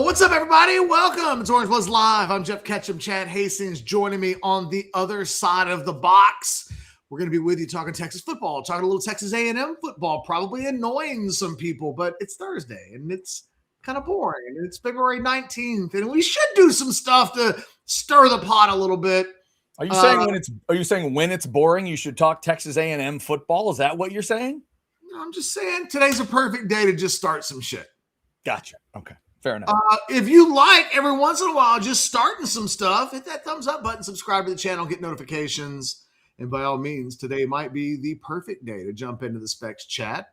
What's up, everybody? Welcome. It's Orange Bloods Live. I'm Jeff Ketchum. Chad Hastings joining me on the other side of the box. We're going to be with you talking Texas football, talking a little Texas A&M football, probably annoying some people, but it's Thursday and it's kind of boring. And it's February 19th, and we should do some stuff to stir the pot a little bit. Are you saying when it's boring, you should talk Texas A&M football? Is that what you're saying? No, I'm just saying today's a perfect day to just start some shit. Gotcha. Okay. Fair enough. If you like every once in a while just starting some stuff, hit that thumbs up button, subscribe to the channel, get notifications. And by all means, today might be the perfect day to jump into the Specs chat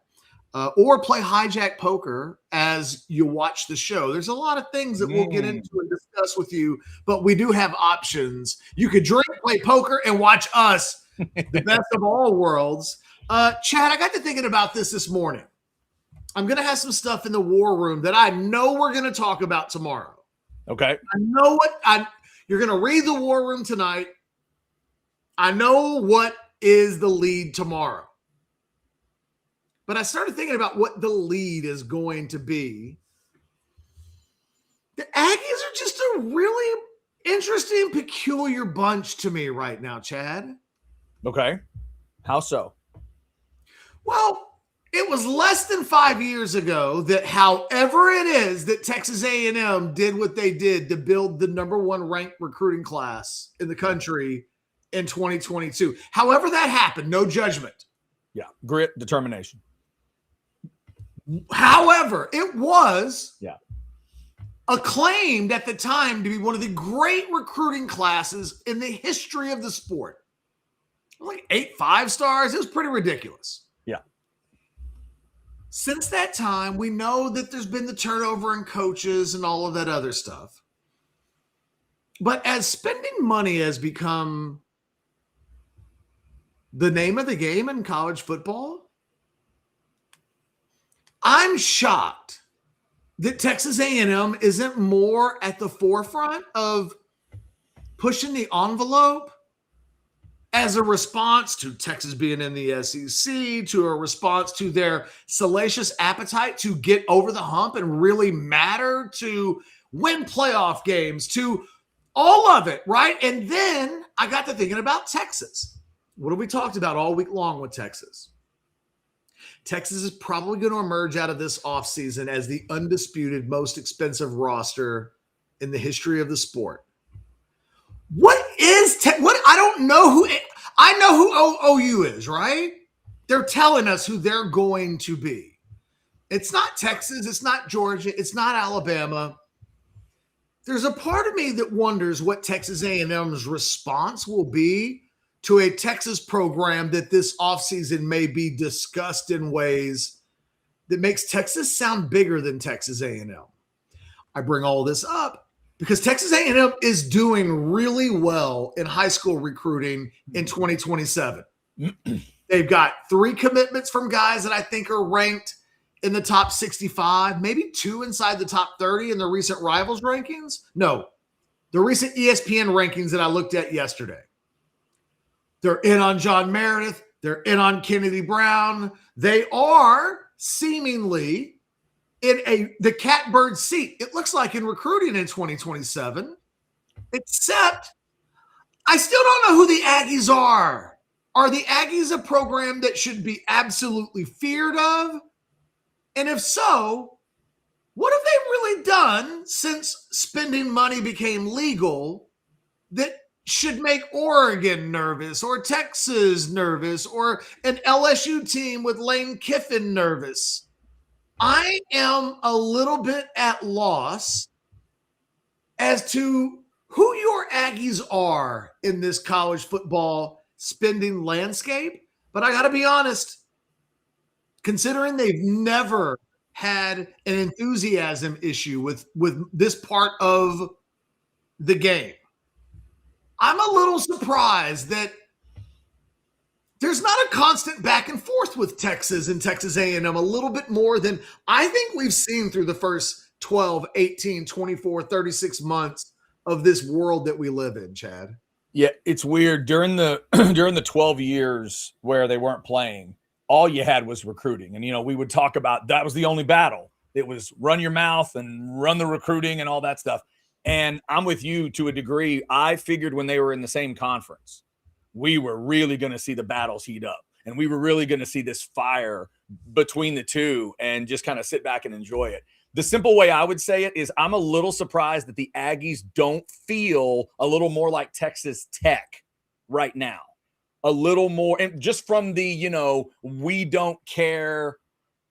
or play hijack poker as you watch the show. There's a lot of things that we'll get into and discuss with you, but we do have options. You could drink, play poker, and watch us, the best of all worlds. Chad, I got to thinking about this morning. I'm going to have some stuff in the war room that I know we're going to talk about tomorrow. Okay. I know you're going to read the war room tonight. I know what is the lead tomorrow. But I started thinking about what the lead is going to be. The Aggies are just a really interesting, peculiar bunch to me right now, Chad. Okay. How so? Well, it was less than 5 years ago that however it is that Texas A&M did what they did to build the number one ranked recruiting class in the country in 2022. However that happened, no judgment. Yeah, grit, determination. However, it was acclaimed at the time to be one of the great recruiting classes in the history of the sport. Like 8 5-stars. It was pretty ridiculous. Yeah. Since that time, we know that there's been the turnover in coaches and all of that other stuff. But as spending money has become the name of the game in college football, I'm shocked that Texas A&M isn't more at the forefront of pushing the envelope as a response to Texas being in the SEC, to a response to their salacious appetite to get over the hump and really matter, to win playoff games, to all of it, right? And then I got to thinking about Texas. What have we talked about all week long with Texas? Texas is probably going to emerge out of this offseason as the undisputed most expensive roster in the history of the sport. What is I don't know who I know who OU is, right? They're telling us who they're going to be. It's not Texas, it's not Georgia, it's not Alabama. There's a part of me that wonders what Texas A&M's response will be to a Texas program that this offseason may be discussed in ways that makes Texas sound bigger than Texas A&M. I bring all this up because Texas A&M is doing really well in high school recruiting in 2027. They've got 3 commitments from guys that I think are ranked in the top 65, maybe 2 inside the top 30 in the recent Rivals rankings. No, the recent ESPN rankings that I looked at yesterday. They're in on John Meredith. They're in on Kennedy Brown. They are seemingly in the catbird seat, it looks like, in recruiting in 2027, except I still don't know who the Aggies are. Are the Aggies a program that should be absolutely feared of? And if so, what have they really done since spending money became legal that should make Oregon nervous or Texas nervous or an LSU team with Lane Kiffin nervous? I am a little bit at loss as to who your Aggies are in this college football spending landscape. But I got to be honest, considering they've never had an enthusiasm issue with this part of the game, I'm a little surprised that there's not a constant back and forth with Texas and Texas A&M a little bit more than I think we've seen through the first 12, 18, 24, 36 months of this world that we live in, Chad. Yeah, it's weird. During the 12 years where they weren't playing, all you had was recruiting. And, we would talk about that was the only battle It was run your mouth and run the recruiting and all that stuff. And I'm with you to a degree. I figured when they were in the same conference, we were really going to see the battles heat up. And we were really going to see this fire between the two and just kind of sit back and enjoy it. The simple way I would say it is I'm a little surprised that the Aggies don't feel a little more like Texas Tech right now. A little more, and just from the, we don't care,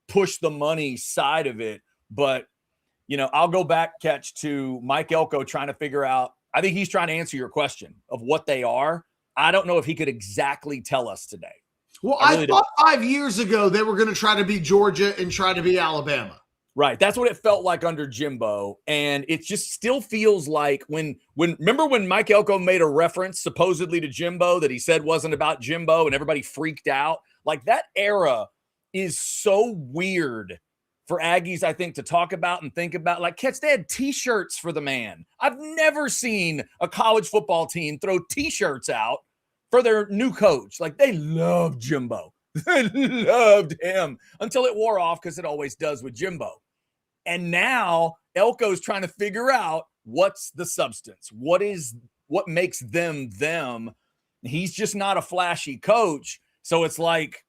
push the money side of it. But, I'll go back, Catch, to Mike Elko trying to figure out, I think he's trying to answer your question of what they are. I don't know if he could exactly tell us today. Well, I thought 5 years ago they were going to try to be Georgia and try to be Alabama. Right. That's what it felt like under Jimbo. And it just still feels like remember when Mike Elko made a reference supposedly to Jimbo that he said wasn't about Jimbo and everybody freaked out? Like that era is so weird for Aggies, I think, to talk about and think about. Like, Catch, they had T-shirts for the man. I've never seen a college football team throw T-shirts out for their new coach. Like, they loved Jimbo. They loved him until it wore off, because it always does with Jimbo. And now Elko's trying to figure out what's the substance. What makes them them? He's just not a flashy coach. So it's like,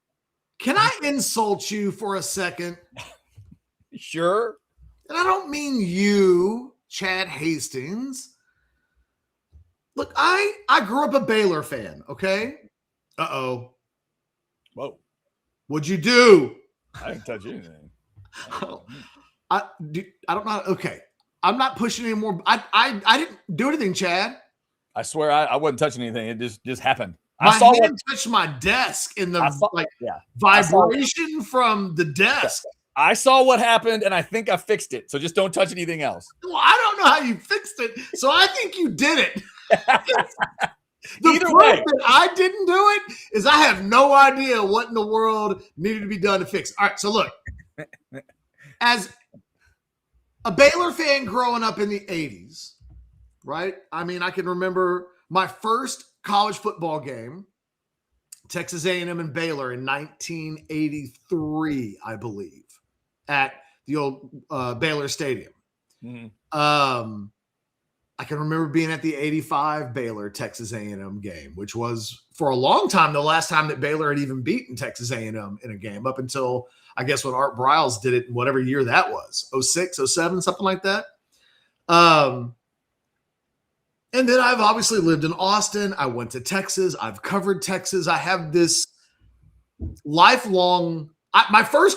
can I insult you for a second? Sure. And I don't mean you, Chad Hastings. Look, I grew up a Baylor fan, okay? Uh-oh. Whoa. What'd you do? I didn't touch anything. I don't know. Okay. I'm not pushing anymore. I didn't do anything, Chad. I swear I wasn't touching anything. It just happened. My hand touched my desk in the vibration from the desk. I saw what happened, and I think I fixed it. So just don't touch anything else. Well, I don't know how you fixed it, so I think you did it. Either way, that I didn't do it is I have no idea what in the world needed to be done to fix it. All right, so look, as a Baylor fan growing up in the 80s, right? I mean, I can remember my first college football game, Texas A&M and Baylor in 1983, I believe, at the old Baylor Stadium. Mm-hmm. I can remember being at the 85 Baylor Texas A&M game, which was for a long time the last time that Baylor had even beaten Texas A&M in a game, up until I guess when Art Briles did it in whatever year that was, 06, 07, something like that. And then I've obviously lived in Austin. I went to Texas. I've covered Texas. I have this lifelong, my first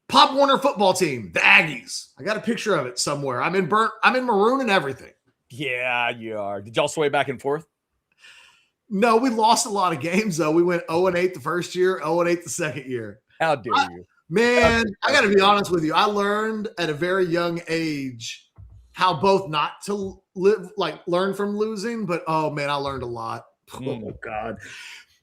Pop Warner football team, the Aggies. I got a picture of it somewhere. I'm in maroon and everything. Yeah, you are. Did y'all sway back and forth? No, we lost a lot of games, though. We went 0-8 the first year, 0-8 the second year. How dare you? Man, I got to be honest with you. I learned at a very young age how both not to learn from losing, but, oh, man, I learned a lot. Oh, God.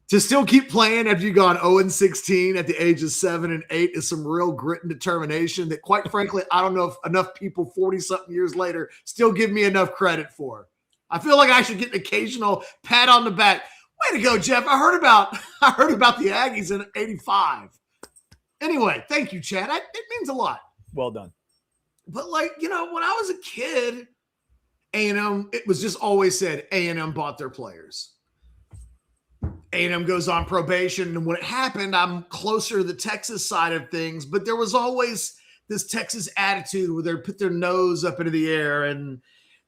To still keep playing after you've gone 0-16 at the age of 7 and 8 is some real grit and determination that, quite frankly, I don't know if enough people 40-something years later still give me enough credit for. I feel like I should get an occasional pat on the back. Way to go, Jeff. I heard about the Aggies in 85. Anyway, thank you, Chad. It means a lot. Well done. But, when I was a kid, A&M, it was just always said A&M bought their players. A&M goes on probation, and when it happened, I'm closer to the Texas side of things, but there was always this Texas attitude where they put their nose up into the air and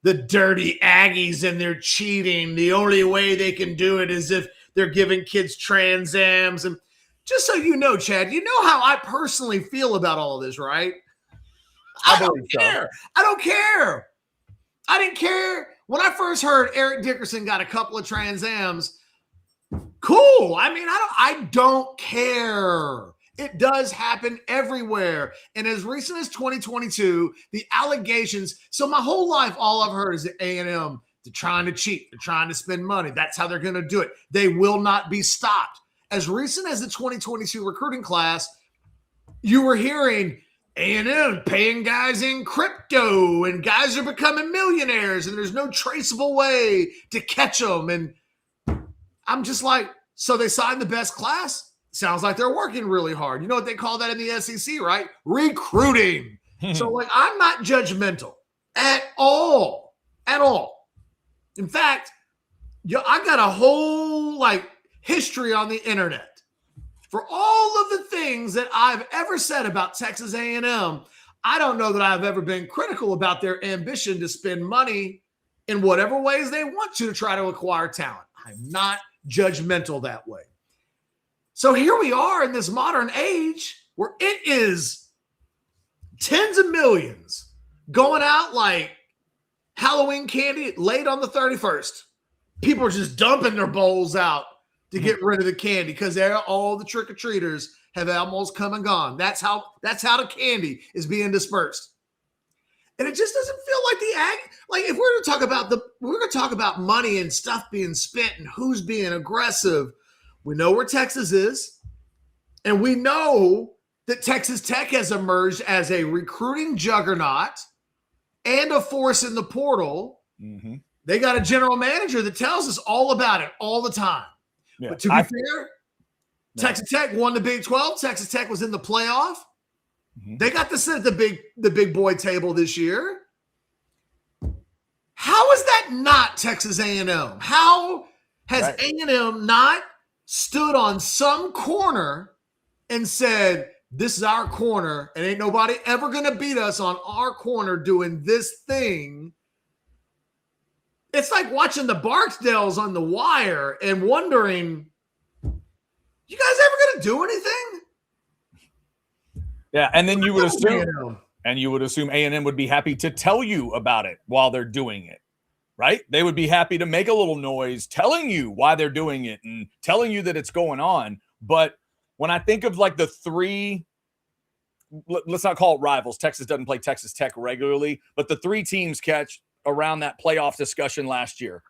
the dirty Aggies and they're cheating. The only way they can do it is if they're giving kids Trans Ams. And just so you know, Chad, you know how I personally feel about all of this, right? I don't care. I don't care. I didn't care. When I first heard Eric Dickerson got a couple of Trans Ams, cool. I mean, I don't care. It does happen everywhere. And as recent as 2022, the allegations. So my whole life, all I've heard is that A&M, they're trying to cheat. They're trying to spend money. That's how they're going to do it. They will not be stopped. As recent as the 2022 recruiting class, you were hearing A&M paying guys in crypto and guys are becoming millionaires and there's no traceable way to catch them. And I'm just like, so they signed the best class? Sounds like they're working really hard. You know what they call that in the SEC, right? Recruiting. So, like, I'm not judgmental at all. At all. In fact, I got a whole, like, history on the internet for all of the things that I've ever said about Texas A&M. I don't know that I've ever been critical about their ambition to spend money in whatever ways they want to try to acquire talent. I'm not judgmental that way. So here we are in this modern age where it is tens of millions going out like Halloween candy late on the 31st. People are just dumping their bowls out to get rid of the candy because all the trick-or-treaters have almost come and gone. That's how the candy is being dispersed. And it just doesn't feel like if we're going to talk about money and stuff being spent and who's being aggressive. We know where Texas is, and we know that Texas Tech has emerged as a recruiting juggernaut and a force in the portal. Mm-hmm. They got a general manager that tells us all about it all the time. Yeah. But to be fair, Texas Tech won the Big 12. Texas Tech was in the playoff. Mm-hmm. They got to sit at the big boy table this year. How is that not Texas A&M? How has A&M not stood on some corner and said, this is our corner, and ain't nobody ever going to beat us on our corner doing this thing? It's like watching the Barksdales on The Wire and wondering, you guys ever going to do anything? Yeah, and then you would assume A&M would be happy to tell you about it while they're doing it, right? They would be happy to make a little noise telling you why they're doing it and telling you that it's going on. But when I think of like the three, let's not call it rivals. Texas doesn't play Texas Tech regularly, but the three teams catch around that playoff discussion last year.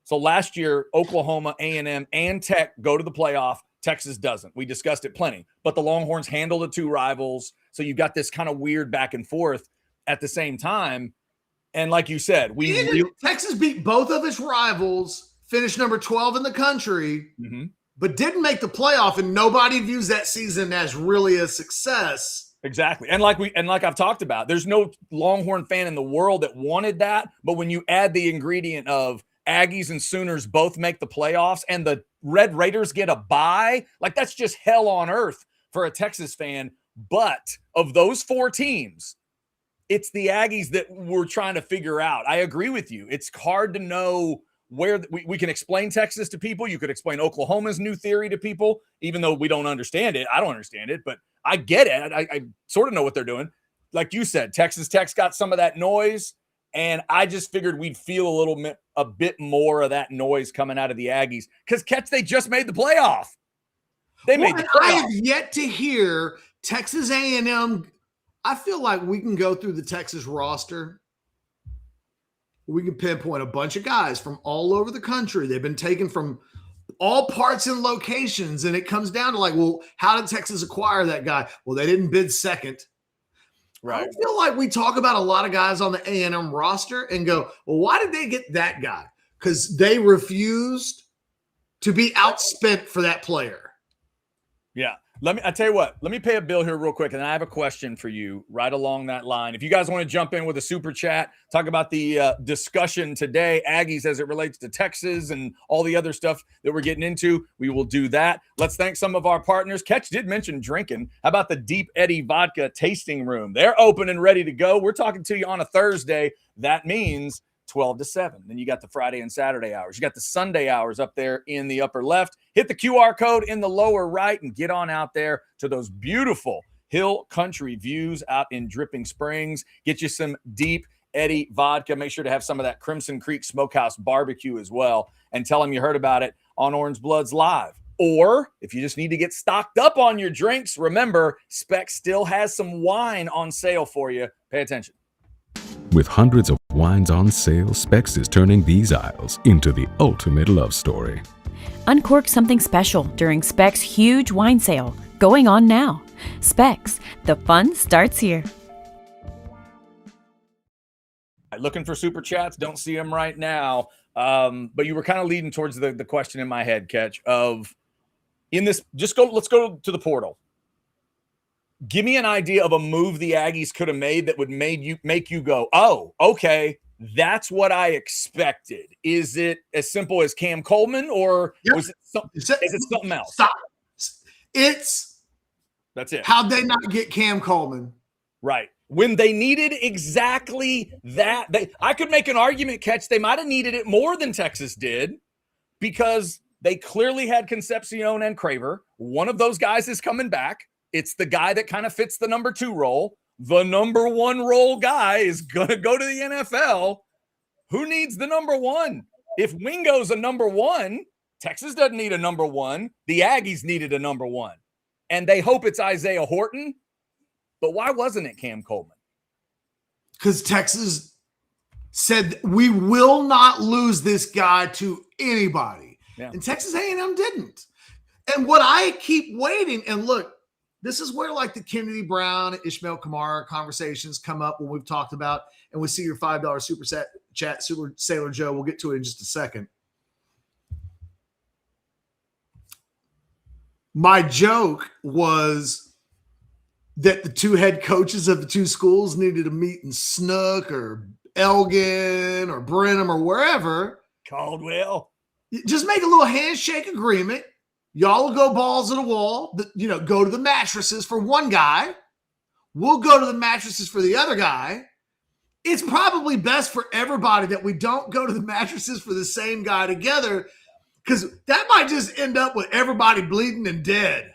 So last year, Oklahoma, A&M, and Tech go to the playoff. Texas doesn't. We discussed it plenty. But the Longhorns handle the two rivals. So you've got this kind of weird back and forth at the same time. And like you said, Texas beat both of its rivals, finished number 12 in the country, but didn't make the playoff, and nobody views that season as really a success. Exactly. And like I've talked about, there's no Longhorn fan in the world that wanted that. But when you add the ingredient of Aggies and Sooners both make the playoffs and the Red Raiders get a bye, like that's just hell on earth for a Texas fan. But of those four teams, it's the Aggies that we're trying to figure out. I agree with you. It's hard to know where we can explain Texas to people. You could explain Oklahoma's new theory to people, even though we don't understand it. I don't understand it, but I get it. I sort of know what they're doing. Like you said, Texas Tech's got some of that noise, and I just figured we'd feel a bit more of that noise coming out of the Aggies because they just made the playoff. They made the playoff. I have yet to hear Texas A&M. I feel like we can go through the Texas roster. We can pinpoint a bunch of guys from all over the country. They've been taken from all parts and locations, and it comes down to like, well, how did Texas acquire that guy? Well, they didn't bid second. Right. I feel like we talk about a lot of guys on the A&M roster and go, well, why did they get that guy? Because they refused to be outspent for that player. Yeah. I tell you what, let me pay a bill here real quick. And I have a question for you right along that line. If you guys want to jump in with a super chat, talk about the discussion today, Aggies as it relates to Texas and all the other stuff that we're getting into, we will do that. Let's thank some of our partners. Ketch did mention drinking. How about the Deep Eddy Vodka Tasting Room? They're open and ready to go. We're talking to you on a Thursday. That means 12 to 7. Then you got the Friday and Saturday hours. You got the Sunday hours up there in the upper left. Hit the QR code in the lower right and get on out there to those beautiful hill country views out in Dripping Springs. Get you some Deep Eddy vodka. Make sure to have some of that Crimson Creek Smokehouse barbecue as well. And tell them you heard about it on Orange Bloods Live. Or if you just need to get stocked up on your drinks, remember, Specs still has some wine on sale for you. Pay attention. With hundreds of wines on sale, Specs is turning these aisles into the ultimate love story. Uncork something special during Specs' huge wine sale, going on now. Specs, the fun starts here. Looking for super chats, don't see them right now. But you were kind of leading towards the question in my head, Ketch, of in this, let's go to the portal. Give me an idea of a move the Aggies could have made that would make you go, oh, okay, that's what I expected. Is it as simple as Cam Coleman, or is it something else? Stop. That's it. How'd they not get Cam Coleman? Right. When they needed exactly that, I could make an argument, Catch, they might have needed it more than Texas did, because they clearly had Concepcion and Craver. One of those guys is coming back. It's the guy that kind of fits the number 2 role. The number 1 role guy is going to go to the NFL. Who needs the number 1? If Wingo's a number 1, Texas doesn't need a number 1. The Aggies needed a number 1. And they hope it's Isaiah Horton. But why wasn't it Cam Coleman? Because Texas said, we will not lose this guy to anybody. Yeah. And Texas A&M didn't. And what I keep waiting, and look, this is where like the Kennedy Brown, Ishmael Kamara conversations come up when we've talked about, and we see your $5 super chat, Super Sailor Joe. We'll get to it in just a second. My joke was that the 2 head coaches of the 2 schools needed to meet in Snook or Elgin or Brenham or wherever. Caldwell. Just make a little handshake agreement. Y'all will go balls to the wall, go to the mattresses for one guy. We'll go to the mattresses for the other guy. It's probably best for everybody that we don't go to the mattresses for the same guy together, because that might just end up with everybody bleeding and dead.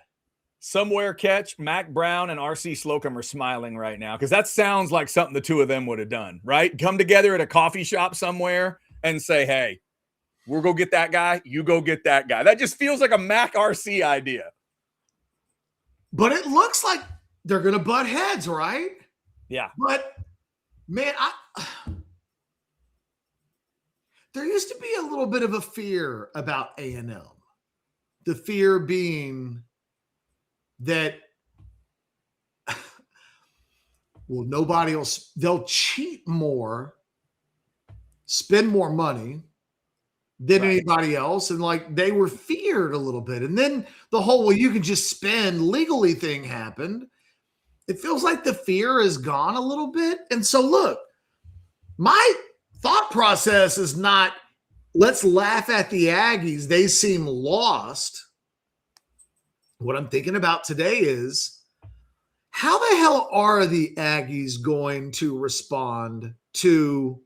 Somewhere, Catch, Mac Brown and R.C. Slocum are smiling right now, because that sounds like something the 2 of them would have done, right? Come together at a coffee shop somewhere and say, hey, we'll go get that guy. You go get that guy. That just feels like a Mac RC idea. But it looks like they're going to butt heads, right? Yeah. But, man, there used to be a little bit of a fear about A&M. The fear being that, well, they'll cheat more, spend more money than anybody else. And like they were feared a little bit. And then the whole, well, you can just spend legally thing happened. It feels like the fear is gone a little bit. And so look, my thought process is not, let's laugh at the Aggies. They seem lost. What I'm thinking about today is, how the hell are the Aggies going to respond to,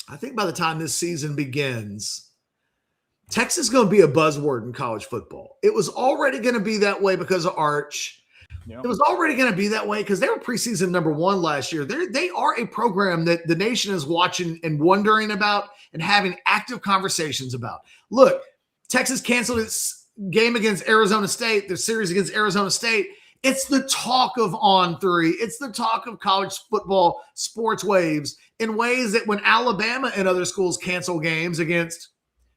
I think by the time this season begins, Texas is going to be a buzzword in college football. It was already going to be that way because of Arch. Yep. It was already going to be that way because they were preseason number 1 last year. They are a program that the nation is watching and wondering about and having active conversations about. Look, Texas canceled its game against Arizona State, their series against Arizona State. It's the talk of On3. It's the talk of college football sports waves in ways that when Alabama and other schools cancel games against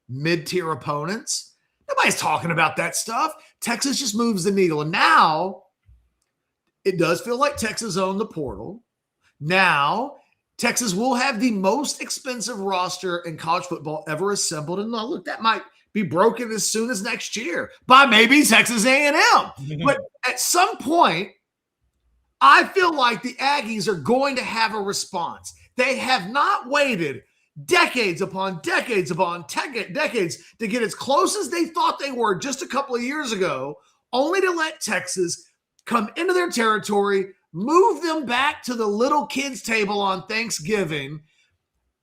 mid-tier opponents, nobody's talking about that stuff. Texas just moves the needle. And now it does feel like Texas owned the portal. Now Texas will have the most expensive roster in college football ever assembled. And look, that might be broken as soon as next year by maybe Texas A&M. But at some point, I feel like the Aggies are going to have a response. They have not waited decades upon decades upon decades to get as close as they thought they were just a couple of years ago, only to let Texas come into their territory, move them back to the little kids' table on Thanksgiving,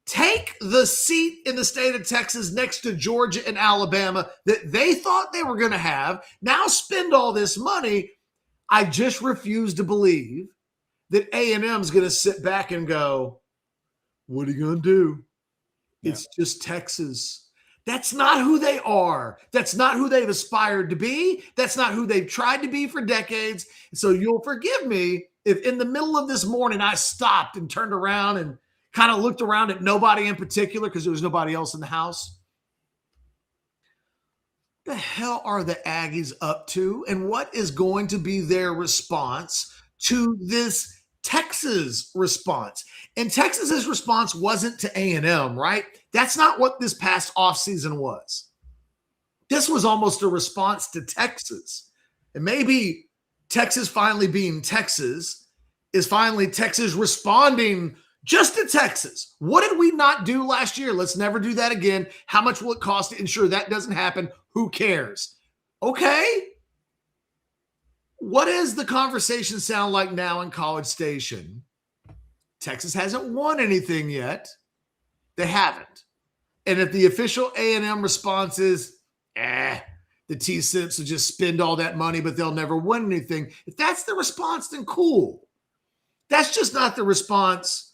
take the seat in the state of Texas next to Georgia and Alabama that they thought they were going to have, now spend all this money. I just refuse to believe that A&M is going to sit back and go, what are you going to do? Yeah. It's just Texas. That's not who they are. That's not who they've aspired to be. That's not who they've tried to be for decades. So you'll forgive me if in the middle of this morning I stopped and turned around and kind of looked around at nobody in particular because there was nobody else in the house. What the hell are the Aggies up to? And what is going to be their response to this Texas response? And Texas's response wasn't to A&M, right? That's not what this past offseason was. This was almost a response to Texas. And maybe Texas finally being Texas is finally Texas responding just to Texas. What did we not do last year? Let's never do that again. How much will it cost to ensure that doesn't happen? Who cares? Okay. What does the conversation sound like now in College Station? Texas hasn't won anything yet. They haven't. And if the official A&M response is, the T-Sips will just spend all that money, but they'll never win anything. If that's the response, then cool. That's just not the response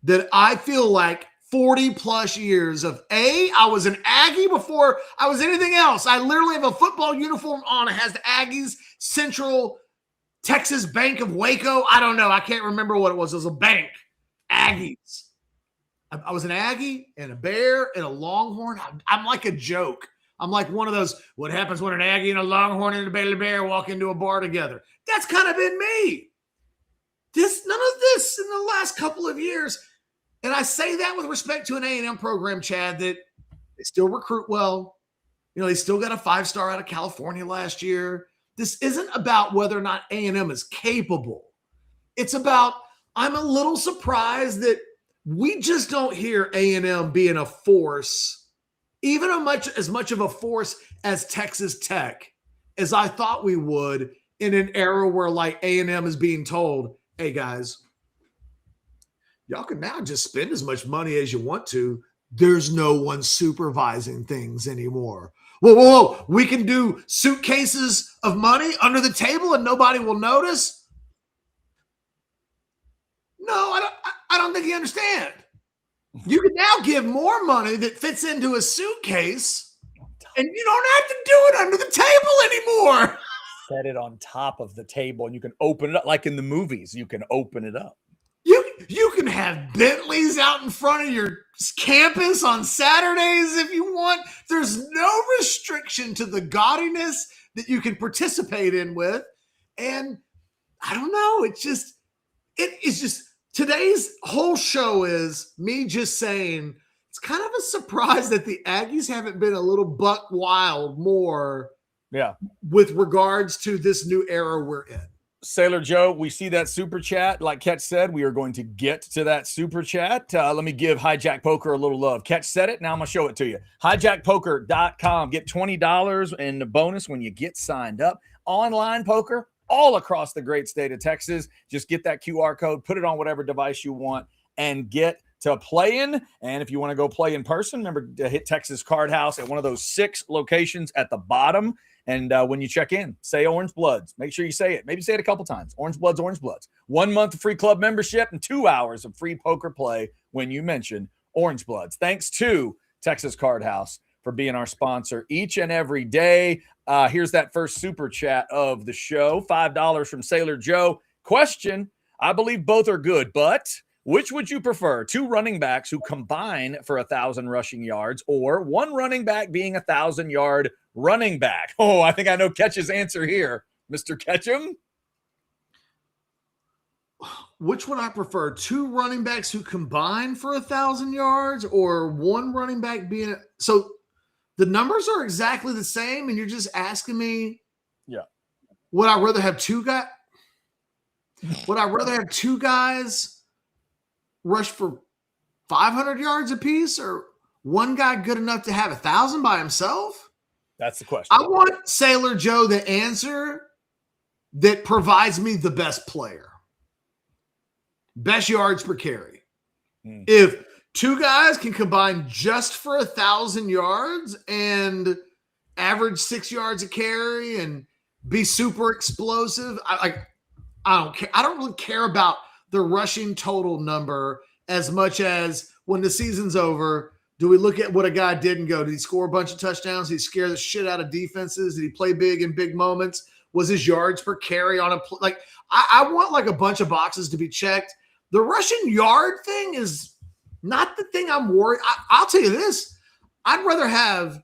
that I feel like 40 plus years of I was an Aggie before I was anything else. I literally have a football uniform on. It has the Aggies Central Texas Bank of Waco. I don't know. I can't remember what it was. It was a bank. Aggies. I was an Aggie and a Bear and a Longhorn. I'm like a joke. I'm like one of those, what happens when an Aggie and a Longhorn and a Baylor Bear walk into a bar together? That's kind of been me. None of this in the last couple of years. And I say that with respect to an A&M program, Chad, that they still recruit well. You know, they still got a 5-star out of California last year. This isn't about whether or not A&M is capable. It's about, I'm a little surprised that we just don't hear A&M being a force, even as much of a force as Texas Tech, as I thought we would in an era where like A&M is being told, hey guys, y'all can now just spend as much money as you want to. There's no one supervising things anymore. Whoa. We can do suitcases of money under the table and nobody will notice. No, I don't think you understand. You can now give more money that fits into a suitcase and you don't have to do it under the table anymore. Set it on top of the table and you can open it up like in the movies. You can open it up. You can have Bentleys out in front of your campus on Saturdays if you want. There's no restriction to the gaudiness that you can participate in with. And I don't know. It is just today's whole show is me just saying it's kind of a surprise that the Aggies haven't been a little buck wild more. Yeah. With regards to this new era we're in. Sailor Joe, we see that super chat. Like Ketch said, we are going to get to that super chat. Let me give Hijack Poker a little love. Ketch said it. Now I'm going to show it to you. Hijackpoker.com. Get $20 in the bonus when you get signed up. Online poker all across the great state of Texas. Just get that QR code, put it on whatever device you want, and get to playing. And if you want to go play in person, remember to hit Texas Card House at one of those 6 locations at the bottom. And when you check in, say Orange Bloods. Make sure you say it. Maybe say it a couple times. Orange Bloods, Orange Bloods. 1 month of free club membership and 2 hours of free poker play when you mention Orange Bloods. Thanks to Texas Card House for being our sponsor each and every day. Here's that first super chat of the show. $5 from Sailor Joe. Question, I believe both are good, but which would you prefer? 2 running backs who combine for 1,000 rushing yards or 1 running back being 1,000-yard running back? Oh, I think I know Ketch's answer here. Mr. Ketchum? Which would I prefer? 2 running backs who combine for 1,000 yards or 1 running back being so the numbers are exactly the same and you're just asking me, yeah, would I rather have 2 guys? Would I rather have 2 guys rush for 500 yards apiece or 1 guy good enough to have 1,000 by himself? That's the question. I want Sailor Joe the answer that provides me the best player. Best yards per carry. If 2 guys can combine just for 1,000 yards and average 6 yards a carry and be super explosive, I don't care. I don't really care about the rushing total number as much as when the season's over, do we look at what a guy did and go, did he score a bunch of touchdowns? Did he scare the shit out of defenses? Did he play big in big moments? Was his yards per carry on like I want like a bunch of boxes to be checked. The rushing yard thing is not the thing I'm worried. I'll tell you this. I'd rather have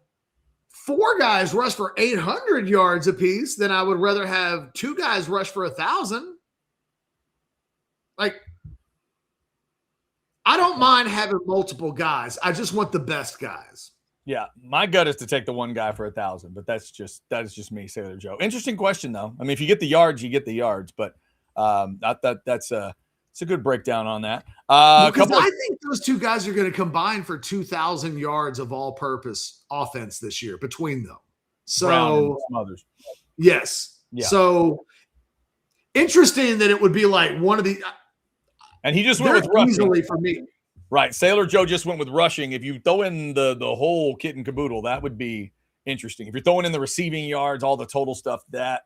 4 guys rush for 800 yards apiece than I would rather have 2 guys rush for 1,000. Like, I don't mind having multiple guys. I just want the best guys. Yeah, my gut is to take the one guy for 1,000, but that is just me, Sailor Joe. Interesting question though. I mean, if you get the yards, you get the yards, but that's it's a good breakdown on that. Because I think those two guys are going to combine for 2,000 yards of all-purpose offense this year between them. So some others. Yes. Yeah. So interesting that it would be like one of the. And he just went with rushing. Easily for me. Right. Sailor Joe just went with rushing. If you throw in the whole kit and caboodle, that would be interesting. If you're throwing in the receiving yards, all the total stuff that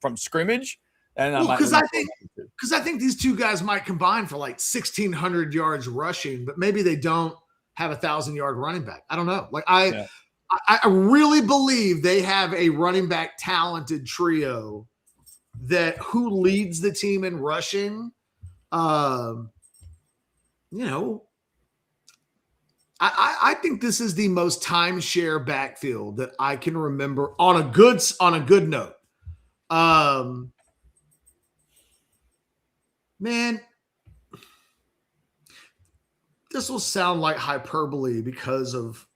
from scrimmage. And because I think these two guys might combine for like 1,600 yards rushing, but maybe they don't have 1,000-yard running back. I don't know. Like I really believe they have a running back talented trio that who leads the team in rushing. I think this is the most timeshare backfield that I can remember on a good note. Man, this will sound like hyperbole because of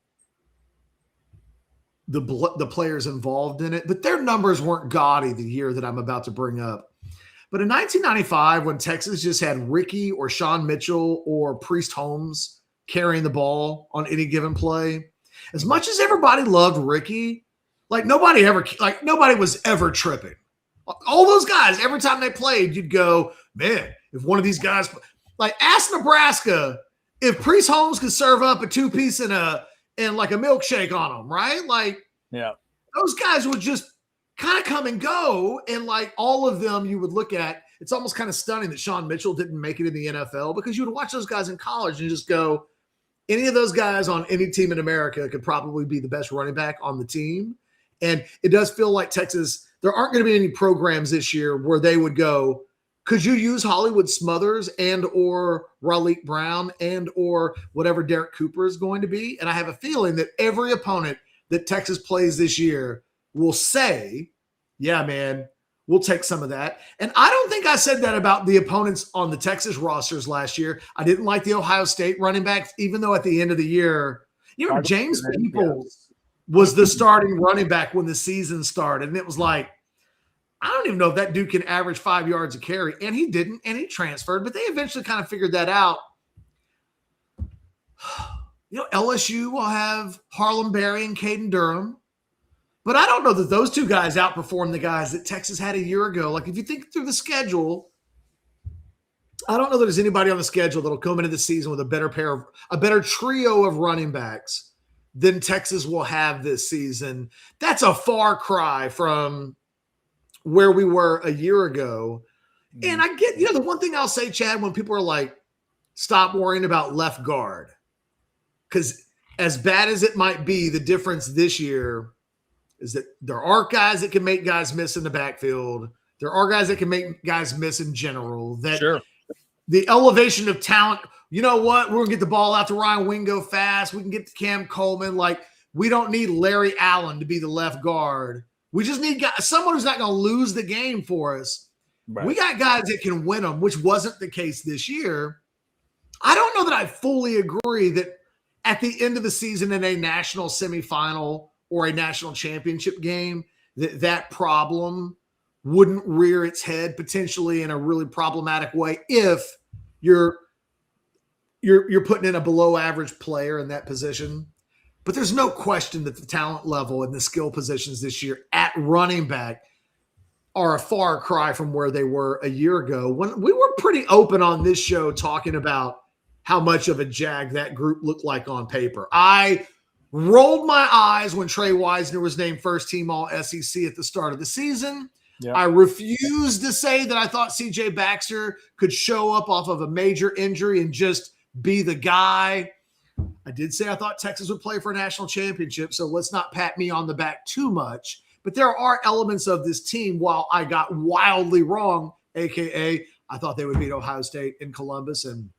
the players involved in it, but their numbers weren't gaudy the year that I'm about to bring up. But in 1995, when Texas just had Ricky or Sean Mitchell or Priest Holmes carrying the ball on any given play, as much as everybody loved Ricky, nobody was ever tripping. All those guys, every time they played, you'd go, man, if one of these guys, ask Nebraska if Priest Holmes could serve up a two-piece and a milkshake on them, right? Those guys would just kind of come and go, and all of them you would look at. It's almost kind of stunning that Sean Mitchell didn't make it in the NFL, because you would watch those guys in college and just go, any of those guys on any team in America could probably be the best running back on the team. And it does feel like Texas, there aren't going to be any programs this year where they would go, could you use Hollywood Smothers and or Raleigh Brown and or whatever Derek Cooper is going to be? And I have a feeling that every opponent that Texas plays this year will say, yeah, man, we'll take some of that. And I don't think I said that about the opponents on the Texas rosters last year. I didn't like the Ohio State running backs, even though at the end of the year, James Peoples was the starting running back when the season started. And it was like, I don't even know if that dude can average 5 yards a carry. And he didn't, and he transferred, but they eventually kind of figured that out. LSU will have Harlem Berry and Caden Durham. But I don't know that those two guys outperform the guys that Texas had a year ago. If you think through the schedule, I don't know that there's anybody on the schedule that'll come into the season with a better trio of running backs than Texas will have this season. That's a far cry from where we were a year ago. And I get, the one thing I'll say, Chad, when people are like, stop worrying about left guard, because as bad as it might be, the difference this year is that there are guys that can make guys miss in the backfield. There are guys that can make guys miss in general. The elevation of talent, you know what? We're going to get the ball out to Ryan Wingo fast. We can get to Cam Coleman. We don't need Larry Allen to be the left guard. We just need someone who's not going to lose the game for us. Right. We got guys that can win them, which wasn't the case this year. I don't know that I fully agree that at the end of the season in a national semifinal or a national championship game, that problem wouldn't rear its head potentially in a really problematic way if you're putting in a below average player in that position. But there's no question that the talent level and the skill positions this year at running back are a far cry from where they were a year ago, when we were pretty open on this show talking about how much of a jag that group looked like on paper. I rolled my eyes when Trey Wisner was named first team all SEC at the start of the season. Yep. I refused to say that I thought CJ Baxter could show up off of a major injury and just be the guy. I did say I thought Texas would play for a national championship, so let's not pat me on the back too much. But there are elements of this team, while I got wildly wrong, a.k.a. I thought they would beat Ohio State in Columbus, and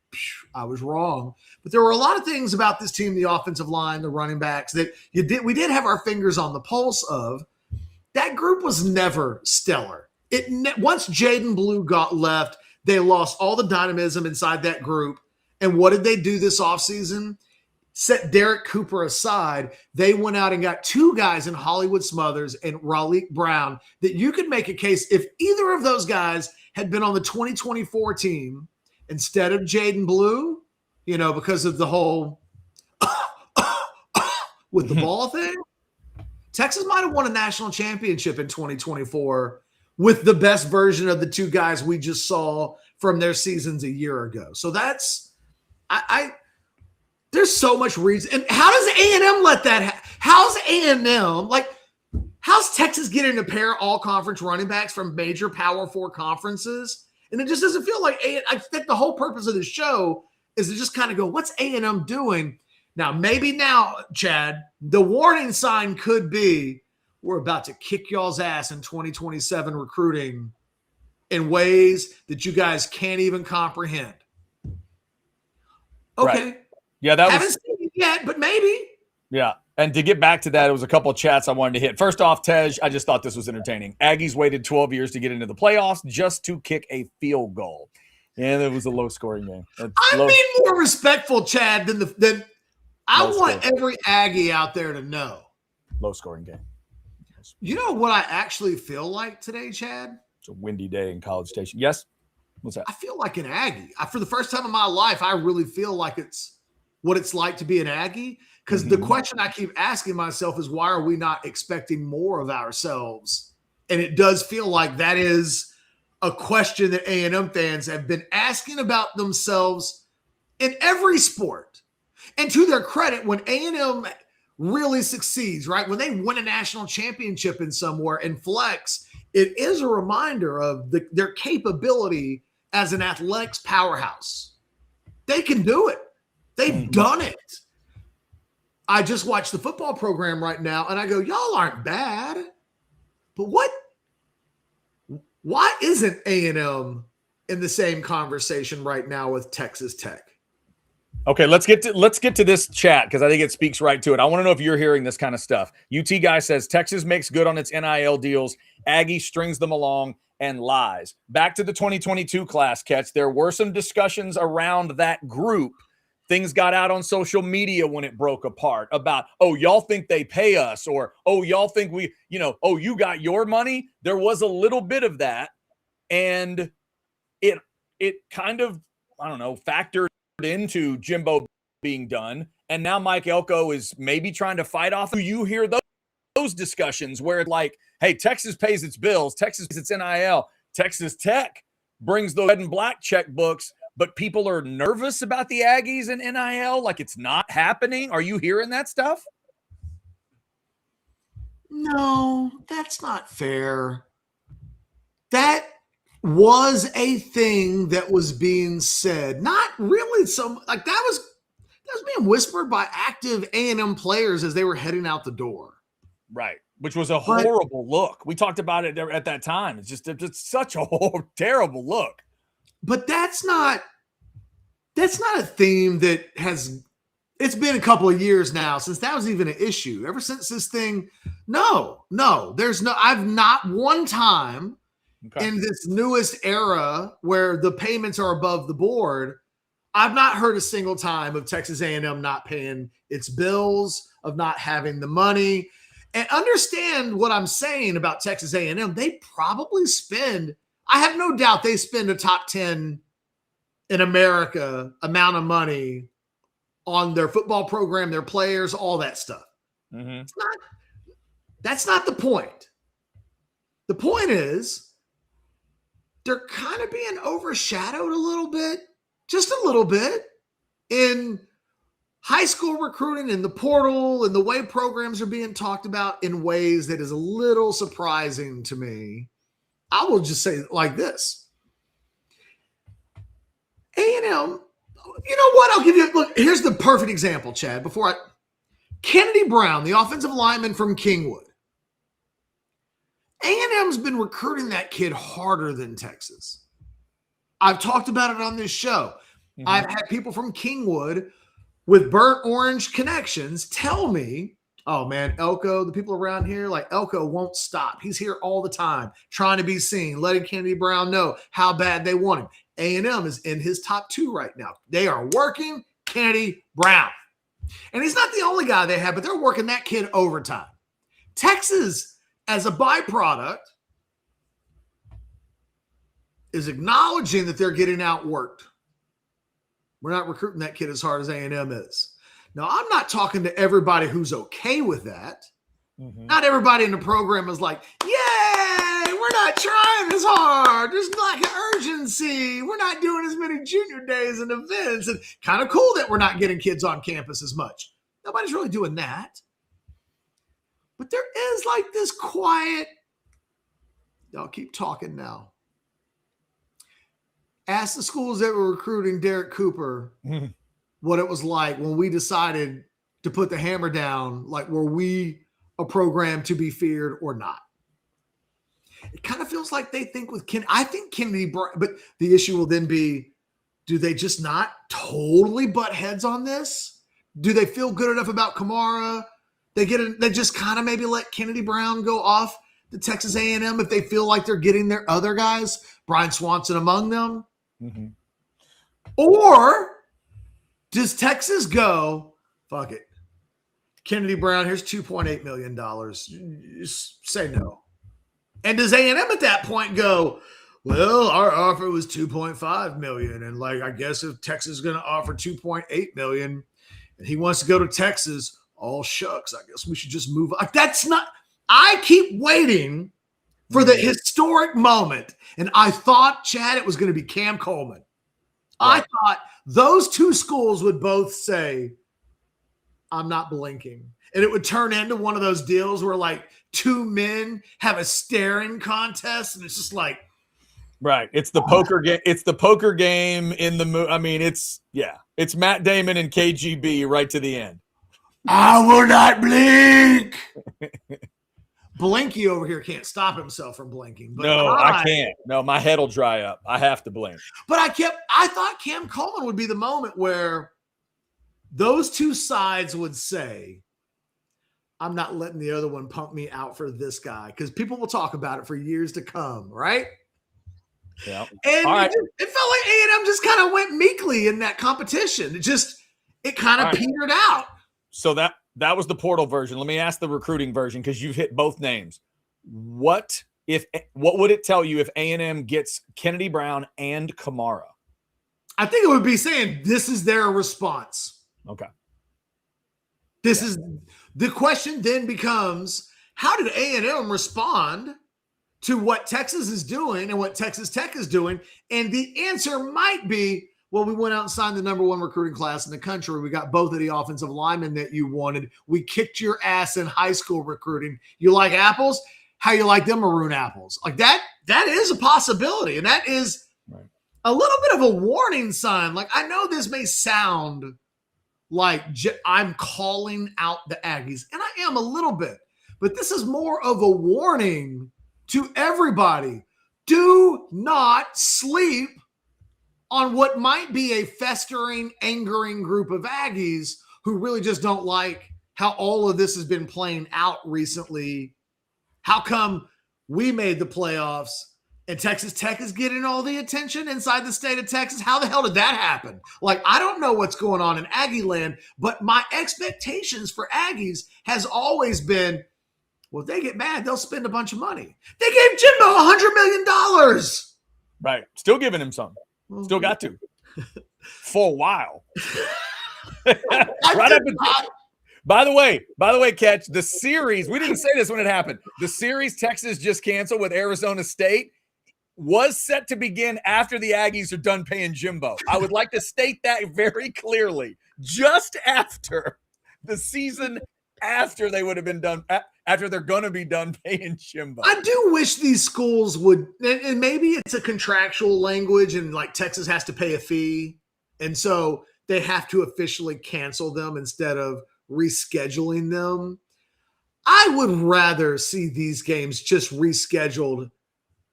I was wrong. But there were a lot of things about this team, the offensive line, the running backs, that we did have our fingers on the pulse of. That group was never stellar. Once Jaden Blue got left, they lost all the dynamism inside that group. And what did they do this offseason? set Derek Cooper aside, they went out and got two guys in Hollywood Smothers and Raleigh Brown that you could make a case if either of those guys had been on the 2024 team instead of Jaden Blue, because of the whole with the ball thing, Texas might have won a national championship in 2024 with the best version of the two guys we just saw from their seasons a year ago. So that's there's so much reason. And how does A&M let that how's A&M how's Texas getting a pair all conference running backs from major Power 4 conferences? And it just doesn't feel like I think the whole purpose of the show is to just kind of go, what's A&M doing? Now, maybe now, Chad, the warning sign could be we're about to kick y'all's ass in 2027 recruiting in ways that you guys can't even comprehend. Okay. Right. Yeah, that haven't seen it yet, but maybe. Yeah. And to get back to that, it was a couple of chats I wanted to hit. First off, Tej, I just thought this was entertaining. Aggies waited 12 years to get into the playoffs just to kick a field goal. And it was a low-scoring game. I'm being more respectful, Chad, than I want every Aggie out there to know. Low-scoring game. You know what I actually feel like today, Chad? It's a windy day in College Station. Yes? What's that? I feel like an Aggie. For the first time in my life, I really feel like it's what it's like to be an Aggie. Because the question I keep asking myself is, why are we not expecting more of ourselves? And it does feel like that is a question that A&M fans have been asking about themselves in every sport. And to their credit, when A&M really succeeds, right, when they win a national championship in somewhere and flex, it is a reminder of their capability as an athletics powerhouse. They can do it. They've done it. I just watched the football program right now, and I go, y'all aren't bad. But why isn't A&M in the same conversation right now with Texas Tech? Okay, let's get to this chat because I think it speaks right to it. I want to know if you're hearing this kind of stuff. UT guy says Texas makes good on its NIL deals. Aggie strings them along and lies. Back to the 2022 class, Ketch. There were some discussions around that group. Things got out on social media when it broke apart about, oh, y'all think they pay us, or, oh, y'all think we, oh, you got your money. There was a little bit of that. And it kind of, I don't know, factored into Jimbo being done. And now Mike Elko is maybe trying to fight off. You hear those discussions where it's like, hey, Texas pays its bills. Texas pays its NIL. Texas Tech brings the red and black checkbooks. But people are nervous about the Aggies and NIL, like it's not happening. Are you hearing that stuff? No, that's not fair. That was a thing that was being said. Not really that was being whispered by active A&M players as they were heading out the door. Right. Which was a horrible look. We talked about it at that time. It's such a terrible look. But that's not a theme that it's been a couple of years now since that was even an issue. Ever since this thing, I've not one time in this newest era where the payments are above the board, I've not heard a single time of Texas A&M not paying its bills, of not having the money. And understand what I'm saying about Texas A&M. They probably spend, I have no doubt they spend a top 10 in America amount of money on their football program, their players, all that stuff. Mm-hmm. That's not the point. The point is they're kind of being overshadowed a little bit, just a little bit, in high school recruiting and the portal and the way programs are being talked about in ways that is a little surprising to me. I will just say it like this. A&M, you know what? I'll give you, look, here's the perfect example, Chad. Kennedy Brown, the offensive lineman from Kingwood. A&M's been recruiting that kid harder than Texas. I've talked about it on this show. Mm-hmm. I've had people from Kingwood with burnt orange connections tell me, oh man, Elko, the people around here, like Elko won't stop. He's here all the time, trying to be seen, letting Kennedy Brown know how bad they want him. A&M is in his top 2 right now. They are working Kennedy Brown. And he's not the only guy they have, but they're working that kid overtime. Texas, as a byproduct, is acknowledging that they're getting outworked. We're not recruiting that kid as hard as A&M is. Now, I'm not talking to everybody who's okay with that. Mm-hmm. Not everybody in the program is like, yay, we're not trying as hard. There's like an urgency. We're not doing as many junior days and events. And kind of cool that we're not getting kids on campus as much. Nobody's really doing that. But there is like this quiet, y'all keep talking now. Ask the schools that were recruiting Derek Cooper what it was like when we decided to put the hammer down, like were we a program to be feared or not? It kind of feels like they think with I think Kennedy, but the issue will then be, do they just not totally butt heads on this? Do they feel good enough about Kamara? They just kind of maybe let Kennedy Brown go off the Texas A&M if they feel like they're getting their other guys, Brian Swanson among them. Mm-hmm. Or does Texas go, fuck it, Kennedy Brown, here's $2.8 million. Just say no. And does A&M at that point go, well, our offer was $2.5 million. And like, I guess if Texas is going to offer $2.8 million and he wants to go to Texas, all shucks, I guess we should just move on. That's not, I keep waiting for the historic moment. And I thought, Chad, it was going to be Cam Coleman. Right. I thought those two schools would both say, I'm not blinking. And it would turn into one of those deals where like two men have a staring contest. And it's just like, right. It's the poker game. It's the poker game in the movie. I mean, it's Matt Damon and KGB right to the end. I will not blink. Blinky over here can't stop himself from blinking. But no, I can't. No, my head will dry up. I have to blink. But I thought Cam Coleman would be the moment where those two sides would say, I'm not letting the other one pump me out for this guy, because people will talk about it for years to come, right? Yeah. And all right. It felt like A&M just kind of went meekly in that competition. It kind of petered out. So that was the portal version. Let me ask the recruiting version, because you've hit both names. What would it tell you if A&M gets Kennedy Brown and Kamara? I think it would be saying this is their response. Okay. This is the question. Then becomes, how did A&M respond to what Texas is doing and what Texas Tech is doing? And the answer might be, well, we went out and signed the number one recruiting class in the country. We got both of the offensive linemen that you wanted. We kicked your ass in high school recruiting. You like apples? How you like them maroon apples? Like that is a possibility. And that is a little bit of a warning sign. Like, I know this may sound like I'm calling out the Aggies, and I am a little bit, but this is more of a warning to everybody. Do not sleep on what might be a festering, angering group of Aggies who really just don't like how all of this has been playing out recently. How come we made the playoffs and Texas Tech is getting all the attention inside the state of Texas? How the hell did that happen? Like, I don't know what's going on in Aggie land, but my expectations for Aggies has always been, well, if they get mad, they'll spend a bunch of money. They gave Jimbo $100 million. Right. Still giving him some. Still got to. For a while. Right up until, by the way, Catch, the series, we didn't say this when it happened. The series Texas just canceled with Arizona State was set to begin after the Aggies are done paying Jimbo. I would like to state that very clearly. Just after the season, after they would have been done, after they're going to be done paying Jimbo. I do wish these schools would, and maybe it's a contractual language and like Texas has to pay a fee. And so they have to officially cancel them instead of rescheduling them. I would rather see these games just rescheduled,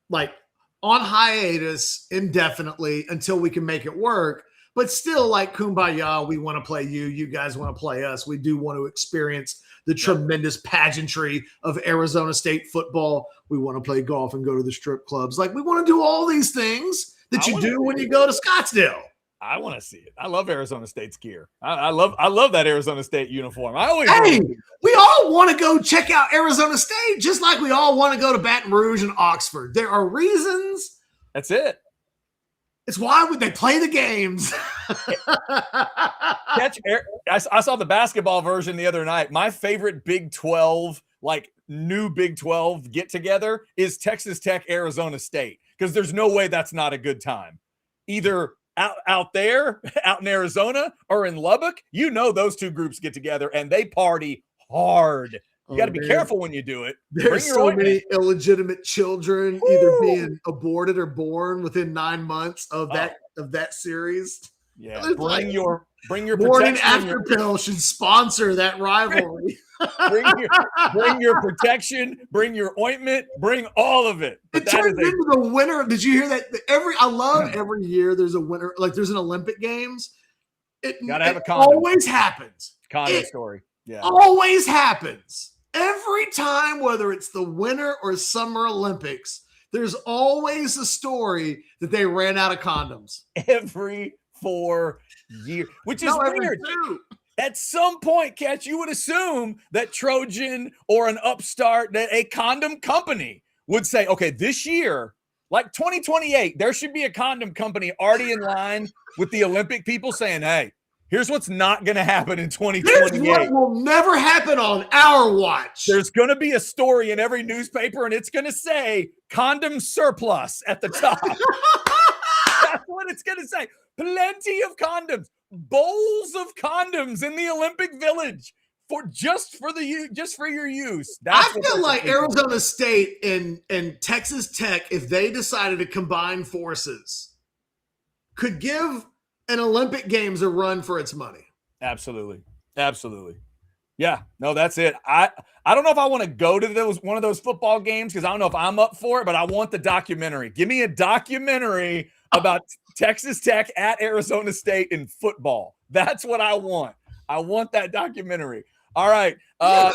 like on hiatus indefinitely until we can make it work. But still, like, kumbaya, we want to play you. You guys want to play us. We do want to experience the tremendous pageantry of Arizona State football. We want to play golf and go to the strip clubs. Like, we want to do all these things that you do when you go to Scottsdale. I want to see it. I love Arizona State's gear. I love that Arizona State uniform. I always Hey, we all want to go check out Arizona State, just like we all want to go to Baton Rouge and Oxford. There are reasons. That's it. It's why would they play the games? I saw the basketball version the other night. My favorite Big 12, like new Big 12 get together, is Texas Tech, Arizona State, because there's no way that's not a good time. Either out there, out in Arizona, or in Lubbock, those two groups get together and they party hard. You got to be careful when you do it. There's so many illegitimate children either being aborted or born within 9 months of that series. Yeah, bring your morning after pill should sponsor that rivalry. bring your protection, bring your ointment, bring all of it. But it turns into the winter. Did you hear that? I love every year there's a winter, like there's an Olympic Games. Gotta have a condom. Always happens. Condom story. Yeah. Always happens. Every time, whether it's the Winter or Summer Olympics, there's always a story that they ran out of condoms. Every 4 years, which is weird. At some point, Catch, you would assume that Trojan or an upstart, that a condom company would say, okay, this year, like 2028, there should be a condom company already in line with the Olympic people saying, hey, here's what's not going to happen in 2028. Here's what will never happen on our watch. There's going to be a story in every newspaper, and it's going to say condom surplus at the top. That's what it's going to say. Plenty of condoms, bowls of condoms in the Olympic Village just for your use. I feel like Arizona State and Texas Tech, if they decided to combine forces, could give an Olympic Games a run for its money. Absolutely. Yeah, no, that's it. I don't know if I want to go to one of those football games because I don't know if I'm up for it, but I want the documentary. Give me a documentary about Texas Tech at Arizona State in football. That's what I want. I want that documentary. All right.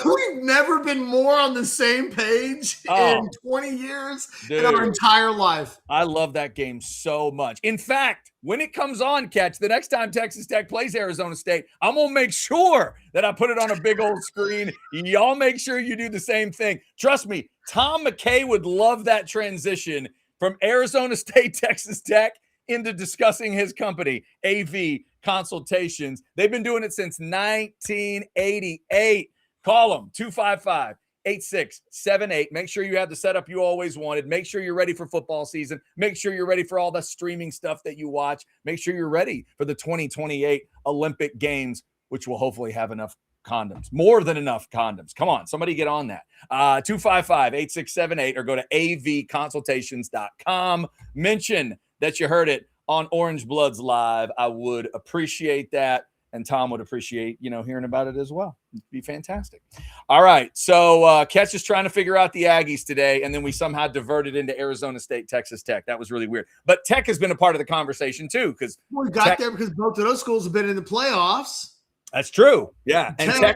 We've never been more on the same page in 20 years in our entire life. I love that game so much. In fact, when it comes on, Catch, the next time Texas Tech plays Arizona State, I'm going to make sure that I put it on a big old screen. Y'all make sure you do the same thing. Trust me, Tom McKay would love that transition from Arizona State, Texas Tech into discussing his company, AV Consultations. They've been doing it since 1988. Call them 255-8678. Make sure you have the setup you always wanted. Make sure you're ready for football season. Make sure you're ready for all the streaming stuff that you watch. Make sure you're ready for the 2028 Olympic Games, which will hopefully have enough condoms, more than enough condoms. Come on, somebody get on that. 255-8678 or go to avconsultations.com. Mention that you heard it on Orange Bloods Live. I would appreciate that. And Tom would appreciate, hearing about it as well. It'd be fantastic. All right. So Catch is trying to figure out the Aggies today, and then we somehow diverted into Arizona State, Texas Tech. That was really weird. But Tech has been a part of the conversation too. Because we got there because both of those schools have been in the playoffs. That's true. Yeah. And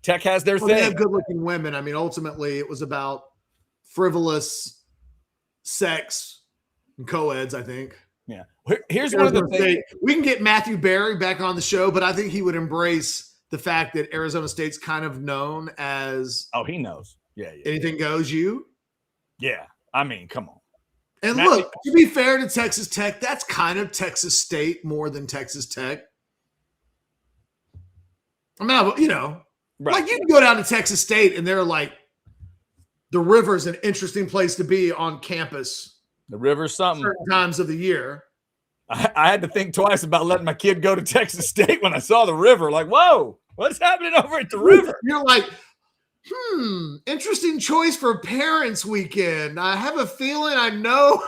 Tech has their thing. They have good-looking women. I mean, ultimately, it was about frivolous sex and co-eds, I think. Yeah. Here's one of the things. We can get Matthew Berry back on the show, but I think he would embrace the fact that Arizona State's kind of known as. Oh, he knows. Yeah. Anything goes, you. Yeah. I mean, come on. And look, to be fair to Texas Tech, that's kind of Texas State more than Texas Tech. I mean, right. Like you can go down to Texas State and they're like, the river's an interesting place to be on campus. The river's something. Certain times of the year. I had to think twice about letting my kid go to Texas State when I saw the river. Like, whoa, what's happening over at the river? You're like, interesting choice for parents' weekend. I have a feeling I know.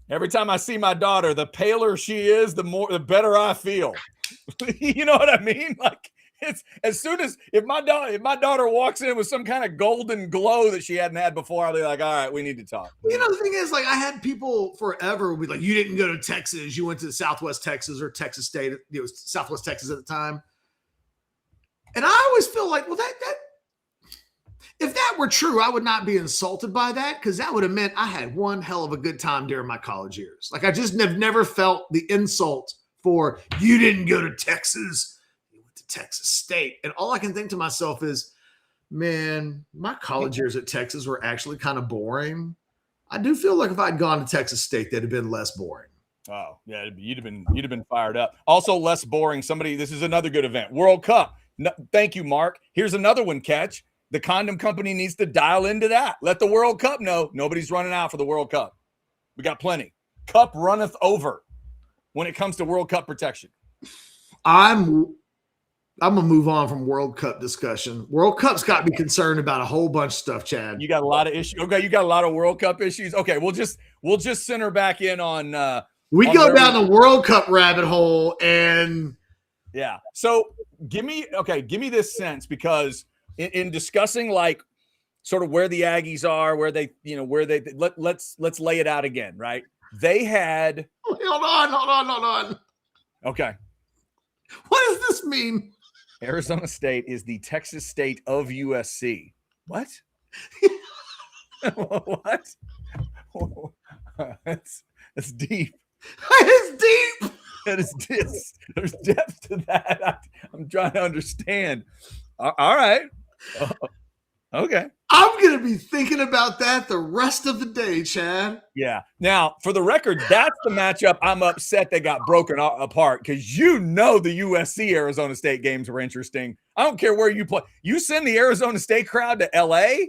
Every time I see my daughter, the paler she is, the better I feel. You know what I mean? Like, it's as soon as if my daughter walks in with some kind of golden glow that she hadn't had before, I'll be like, all right, we need to talk. The thing is, like, I had people forever be like, you didn't go to Texas, you went to Southwest Texas or Texas State, it was Southwest Texas at the time. And I always feel like, well, that if that were true, I would not be insulted by that because that would have meant I had one hell of a good time during my college years. Like I just have never felt the insult for you didn't go to Texas, you went to Texas State. And all I can think to myself is, man, my college years at Texas were actually kind of boring. I do feel like if I'd gone to Texas State, they'd have been less boring. Oh, yeah, you'd have been fired up. Also less boring. This is another good event. World Cup. No, thank you, Mark. Here's another one, Catch. The condom company needs to dial into that. Let the World Cup know nobody's running out for the World Cup. We got plenty. Cup runneth over when it comes to World Cup protection. I'm gonna move on from World Cup discussion. World Cup's got me concerned about a whole bunch of stuff, Chad. You got a lot of issues. Okay, you got a lot of World Cup issues. Okay, we'll just center back in on we go down the World Cup rabbit hole, and yeah. So give me this sense, because in discussing like sort of where the Aggies are, let's lay it out again, right? They had hold on. Okay. What does this mean? Arizona State is the Texas State of USC. What? What? That's deep. It's deep. That is there's depth to that. I'm trying to understand. All right. Okay. I'm going to be thinking about that the rest of the day, Chad. Yeah. Now, for the record, that's the matchup I'm upset they got broken apart, because the USC Arizona State games were interesting. I don't care where you play. You send the Arizona State crowd to LA?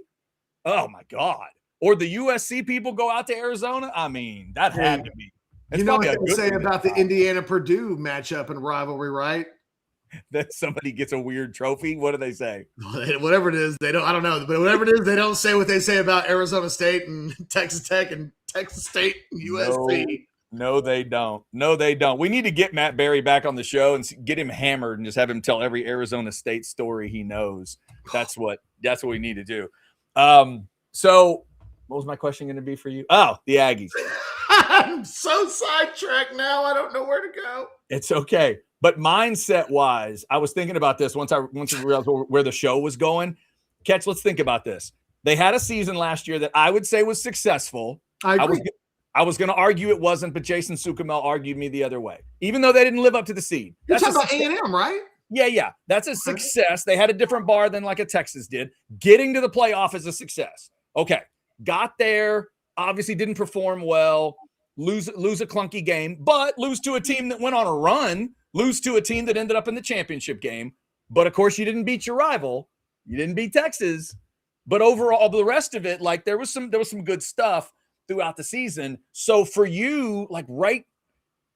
Oh, my God. Or the USC people go out to Arizona? I mean, that had to be. You know what they say about the Indiana-Purdue matchup and rivalry, right? That somebody gets a weird trophy. What do they say? Whatever it is, they don't. I don't know, but whatever it is, they don't say what they say about Arizona State and Texas Tech and Texas State and USC. No, they don't. No, they don't. We need to get Matt Berry back on the show and get him hammered and just have him tell every Arizona State story he knows. That's what we need to do. So what was my question going to be for you? Oh, the Aggies. I'm so sidetracked now. I don't know where to go. It's okay. But mindset-wise, I was thinking about this once I realized where the show was going. Catch, let's think about this. They had a season last year that I would say was successful. I agree. I was going to argue it wasn't, but Jason Sukamel argued me the other way. Even though they didn't live up to the seed. You're talking about A&M, right? Yeah. That's a success. They had a different bar than like a Texas did. Getting to the playoff is a success. Okay. Got there. Obviously didn't perform well. Lose a clunky game, but lose to a team that went on a run. Lose to a team that ended up in the championship game. But, of course, you didn't beat your rival. You didn't beat Texas. But overall, the rest of it, like there was some good stuff throughout the season. So for you, like right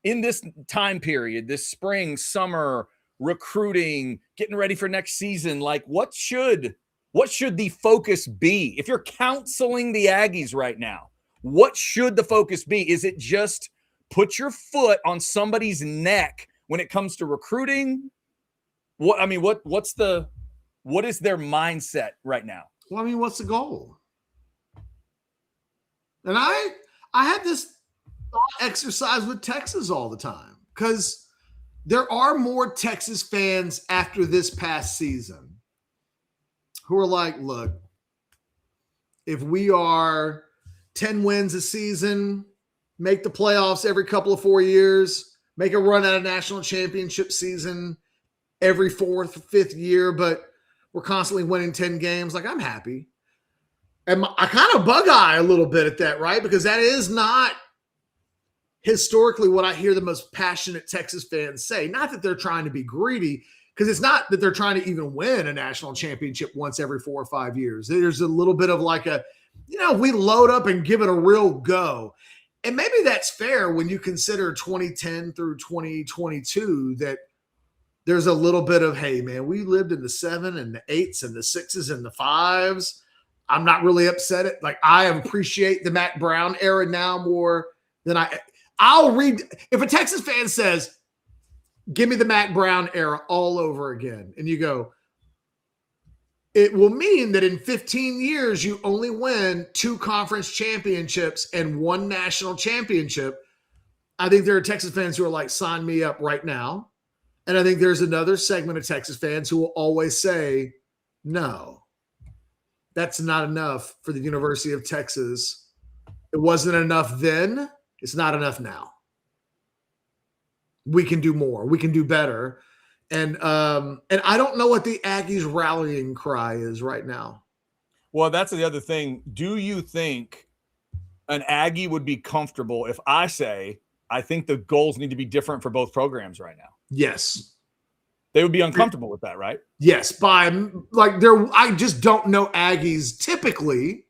in this time period, this spring, summer, recruiting, getting ready for next season, like what should the focus be? If you're counseling the Aggies right now, what should the focus be? Is it just put your foot on somebody's neck when it comes to recruiting? What is their mindset right now? Well, I mean, what's the goal? And I had this thought exercise with Texas all the time, because there are more Texas fans after this past season who are like, look, if we are 10 wins a season, make the playoffs every couple of 4 years, make a run at a national championship season every fourth, fifth year, but we're constantly winning 10 games, like I'm happy. And I kind of bug eye a little bit at that, right? Because that is not historically what I hear the most passionate Texas fans say. Not that they're trying to be greedy, because it's not that they're trying to even win a national championship once every 4 or 5 years. There's a little bit of like we load up and give it a real go. And maybe that's fair when you consider 2010 through 2022, that there's a little bit of, hey, man, we lived in the 7 and the 8s and the 6s and the 5s. I'm not really upset at, like, I appreciate the Matt Brown era now more than I'll read. If a Texas fan says, give me the Matt Brown era all over again, and you go, it will mean that in 15 years, you only win 2 conference championships and 1 national championship. I think there are Texas fans who are like, sign me up right now. And I think there's another segment of Texas fans who will always say, no, that's not enough for the University of Texas. It wasn't enough then. It's not enough now. we can do more, we can do better. And I don't know what the Aggies rallying cry is right now. Well, that's the other thing. Do you think an Aggie would be comfortable if I say, I think the goals need to be different for both programs right now? Yes. They would be uncomfortable with that, right? Yes. I just don't know Aggies typically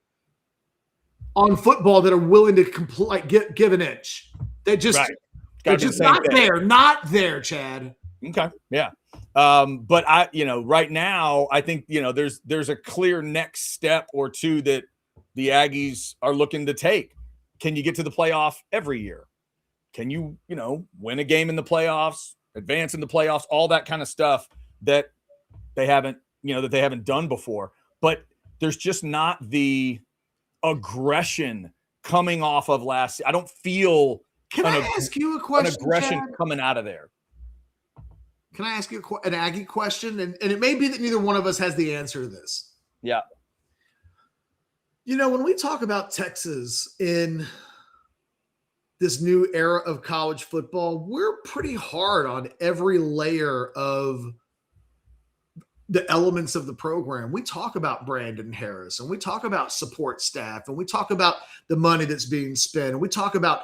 on football that are willing to give an inch. They're just not there, Chad. Okay. Yeah. But right now, I think, there's a clear next step or two that the Aggies are looking to take. Can you get to the playoff every year? Can you, win a game in the playoffs, advance in the playoffs, all that kind of stuff that they haven't done before. But there's just not the aggression coming off of last. I don't feel Can I ask you a question, an aggression Chad? coming out of there. Can I ask you an Aggie question? And it may be that neither one of us has the answer to this. Yeah. When we talk about Texas in this new era of college football, we're pretty hard on every layer of the elements of the program. We talk about Brandon Harris, and we talk about support staff, and we talk about the money that's being spent, and we talk about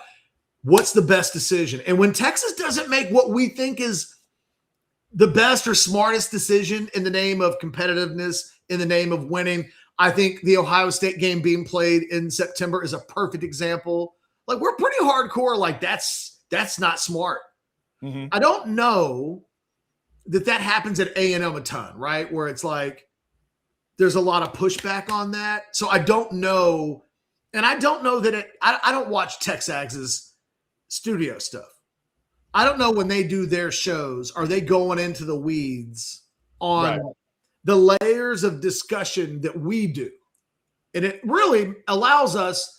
what's the best decision. And when Texas doesn't make what we think is the best or smartest decision in the name of competitiveness, in the name of winning, I think the Ohio State game being played in September is a perfect example. Like, we're pretty hardcore. Like, that's not smart. Mm-hmm. I don't know that happens at A&M a ton, right? Where it's like there's a lot of pushback on that. So I don't know. And I don't know that I don't watch Texags's studio stuff. I don't know when they do their shows, are they going into the weeds on the layers of discussion that we do? And it really allows us,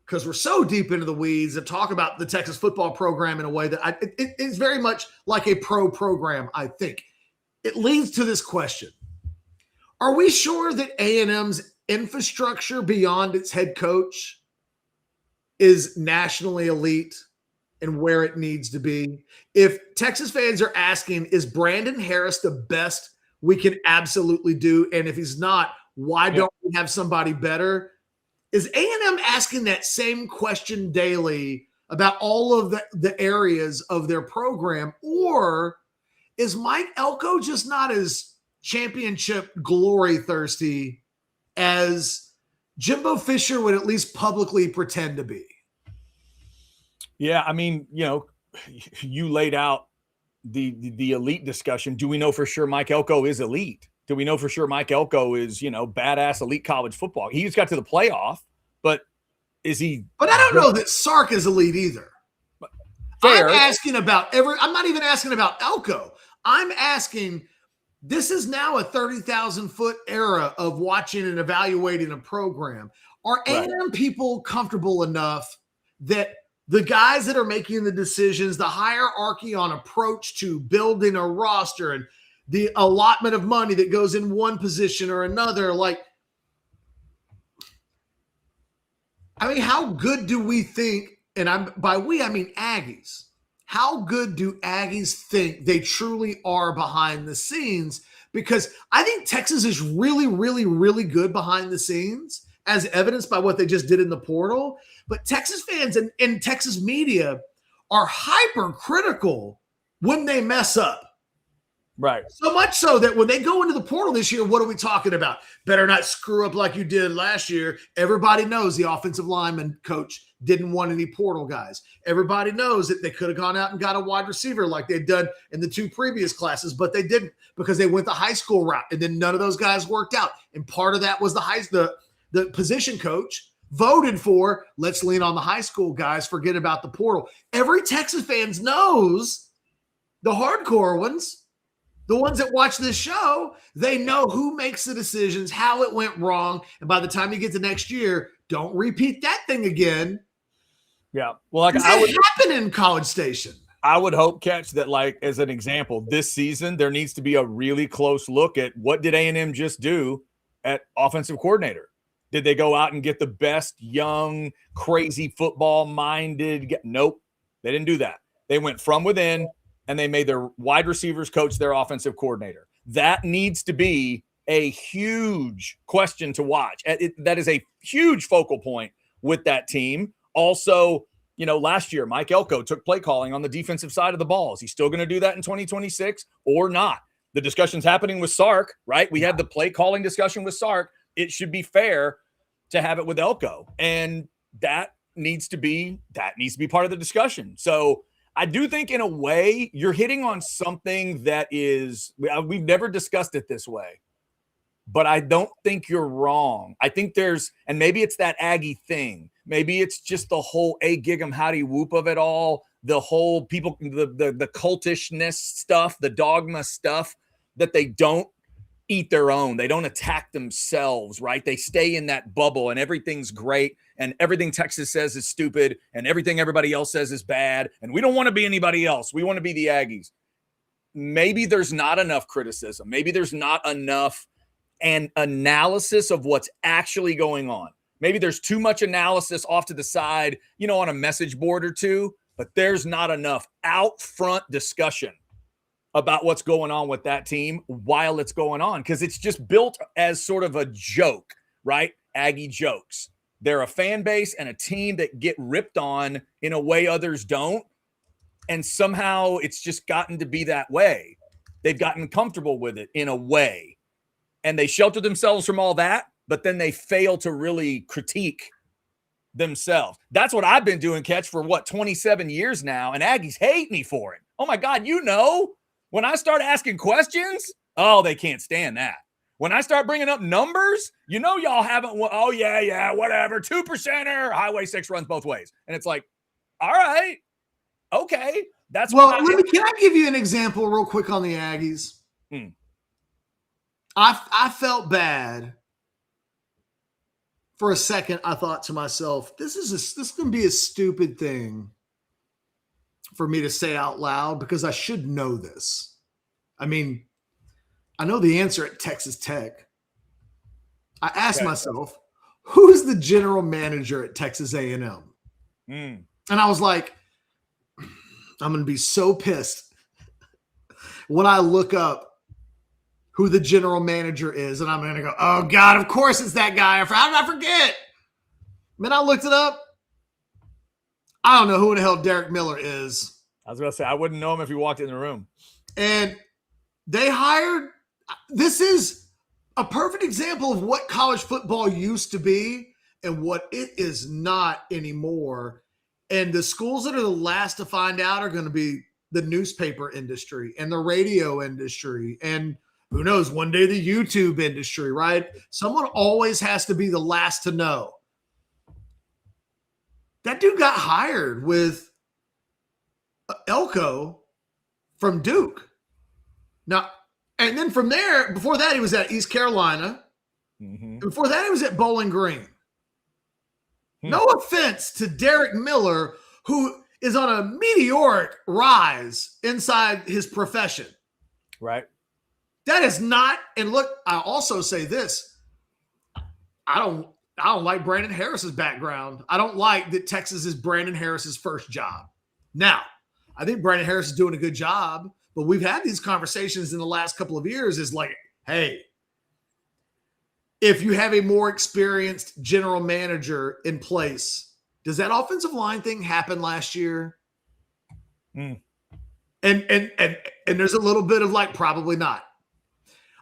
because we're so deep into the weeds, to talk about the Texas football program in a way that it's very much like a pro program, I think. It leads to this question. Are we sure that A&M's infrastructure beyond its head coach is nationally elite and where it needs to be? If Texas fans are asking, is Brandon Harris the best we can absolutely do? And if he's not, why don't we have somebody better? Is A&M asking that same question daily about all of the areas of their program? Or is Mike Elko just not as championship glory thirsty as Jimbo Fisher would at least publicly pretend to be? Yeah, I mean, you laid out the elite discussion. Do we know for sure Mike Elko is elite? Do we know for sure Mike Elko is, badass elite college football? He just got to the playoff, but is he? But I don't know that Sark is elite either. Fair. I'm not even asking about Elko. I'm asking, this is now a 30,000 foot era of watching and evaluating a program. Are A&M people comfortable enough that the guys that are making the decisions, the hierarchy on approach to building a roster and the allotment of money that goes in one position or another, how good do we think, and by we, I mean Aggies, how good do Aggies think they truly are behind the scenes? Because I think Texas is really, really, really good behind the scenes, as evidenced by what they just did in the portal. But Texas fans and Texas media are hypercritical when they mess up. Right. So much so that when they go into the portal this year, what are we talking about? Better not screw up like you did last year. Everybody knows the offensive lineman coach didn't want any portal guys. Everybody knows that they could have gone out and got a wide receiver like they'd done in the two previous classes, but they didn't because they went the high school route, and then none of those guys worked out. And part of that was the position coach voted for, let's lean on the high school guys, forget about the portal. Every Texas fan knows, the hardcore ones, the ones that watch this show, they know who makes the decisions, how it went wrong. And by the time you get to next year, don't repeat that thing again. Yeah. Well, I would happen in College Station. I would hope, Catch, that as an example, this season, there needs to be a really close look at what did A&M just do at offensive coordinator? Did they go out and get the best young, crazy football-minded? Nope. They didn't do that. They went from within, and they made their wide receivers coach their offensive coordinator. That needs to be a huge question to watch. That is a huge focal point with that team. Also, last year, Mike Elko took play calling on the defensive side of the ball. Is he still going to do that in 2026 or not? The discussion's happening with Sark, right? We had the play calling discussion with Sark. It should be fair to have it with Elko. And that needs to be part of the discussion. So I do think in a way you're hitting on something that is, we've never discussed it this way, but I don't think you're wrong. I think and maybe it's that Aggie thing. Maybe it's just the whole a gig 'em howdy whoop of it all, the whole people, the cultishness stuff, the dogma stuff, that they don't eat their own. They don't attack themselves, right? They stay in that bubble and everything's great and everything Texas says is stupid and everything everybody else says is bad. And we don't want to be anybody else. We want to be the Aggies. Maybe there's not enough criticism. Maybe there's not enough an analysis of what's actually going on. Maybe there's too much analysis off to the side, on a message board or two, but there's not enough out front discussion about what's going on with that team while it's going on, because it's just built as sort of a joke, right? Aggie jokes. They're a fan base and a team that get ripped on in a way others don't, and somehow it's just gotten to be that way. They've gotten comfortable with it in a way, and they shelter themselves from all that, but then they fail to really critique themselves. That's what I've been doing, Catch, for 27 years now, and Aggies hate me for it. Oh my God, when I start asking questions, they can't stand that. When I start bringing up numbers, y'all haven't, oh yeah, whatever, 2%er, Highway 6 runs both ways. And it's like, all right, okay. That's can I give you an example real quick on the Aggies? I felt bad for a second. I thought to myself, this is going to be a stupid thing for me to say out loud because I should know this. I mean, I know the answer at Texas Tech. I asked myself, who's the general manager at Texas A&M? And I was like, I'm going to be so pissed when I look up who the general manager is, and I'm going to go, oh God, of course it's that guy. How did I forget? Man, I looked it up. I don't know who the hell Derek Miller is. I was going to say, I wouldn't know him if he walked in the room. And they hired, this is a perfect example of what college football used to be and what it is not anymore. And the schools that are the last to find out are going to be the newspaper industry and the radio industry. And who knows, one day the YouTube industry, right? Someone always has to be the last to know. That dude got hired with Elko from Duke. Now, and then from there, before that, he was at East Carolina. Mm-hmm. Before that, he was at Bowling Green. No offense to Derek Miller, who is on a meteoric rise inside his profession. Right. That is not, and look, I also say this. I don't like Brandon Harris's background. I don't like that Texas is Brandon Harris's first job. Now, I think Brandon Harris is doing a good job, but we've had these conversations in the last couple of years is like, hey, if you have a more experienced general manager in place, does that offensive line thing happen last year? And there's a little bit of like, probably not.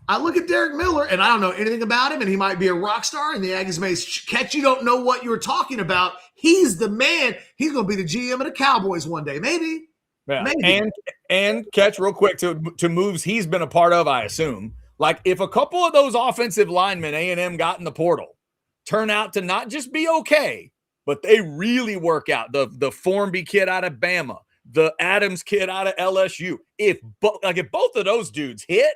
I look at Derek Miller and I don't know anything about him, and he might be a rock star, and the Aggies may catch, you don't know what you're talking about. He's the man. He's going to be the GM of the Cowboys one day, maybe. Yeah. Maybe. And Catch, real quick, to moves he's been a part of, I assume. Like if a couple of those offensive linemen A&M got in the portal turn out to not just be okay, but they really work out. The Formby kid out of Bama, the Adams kid out of LSU. If both of those dudes hit,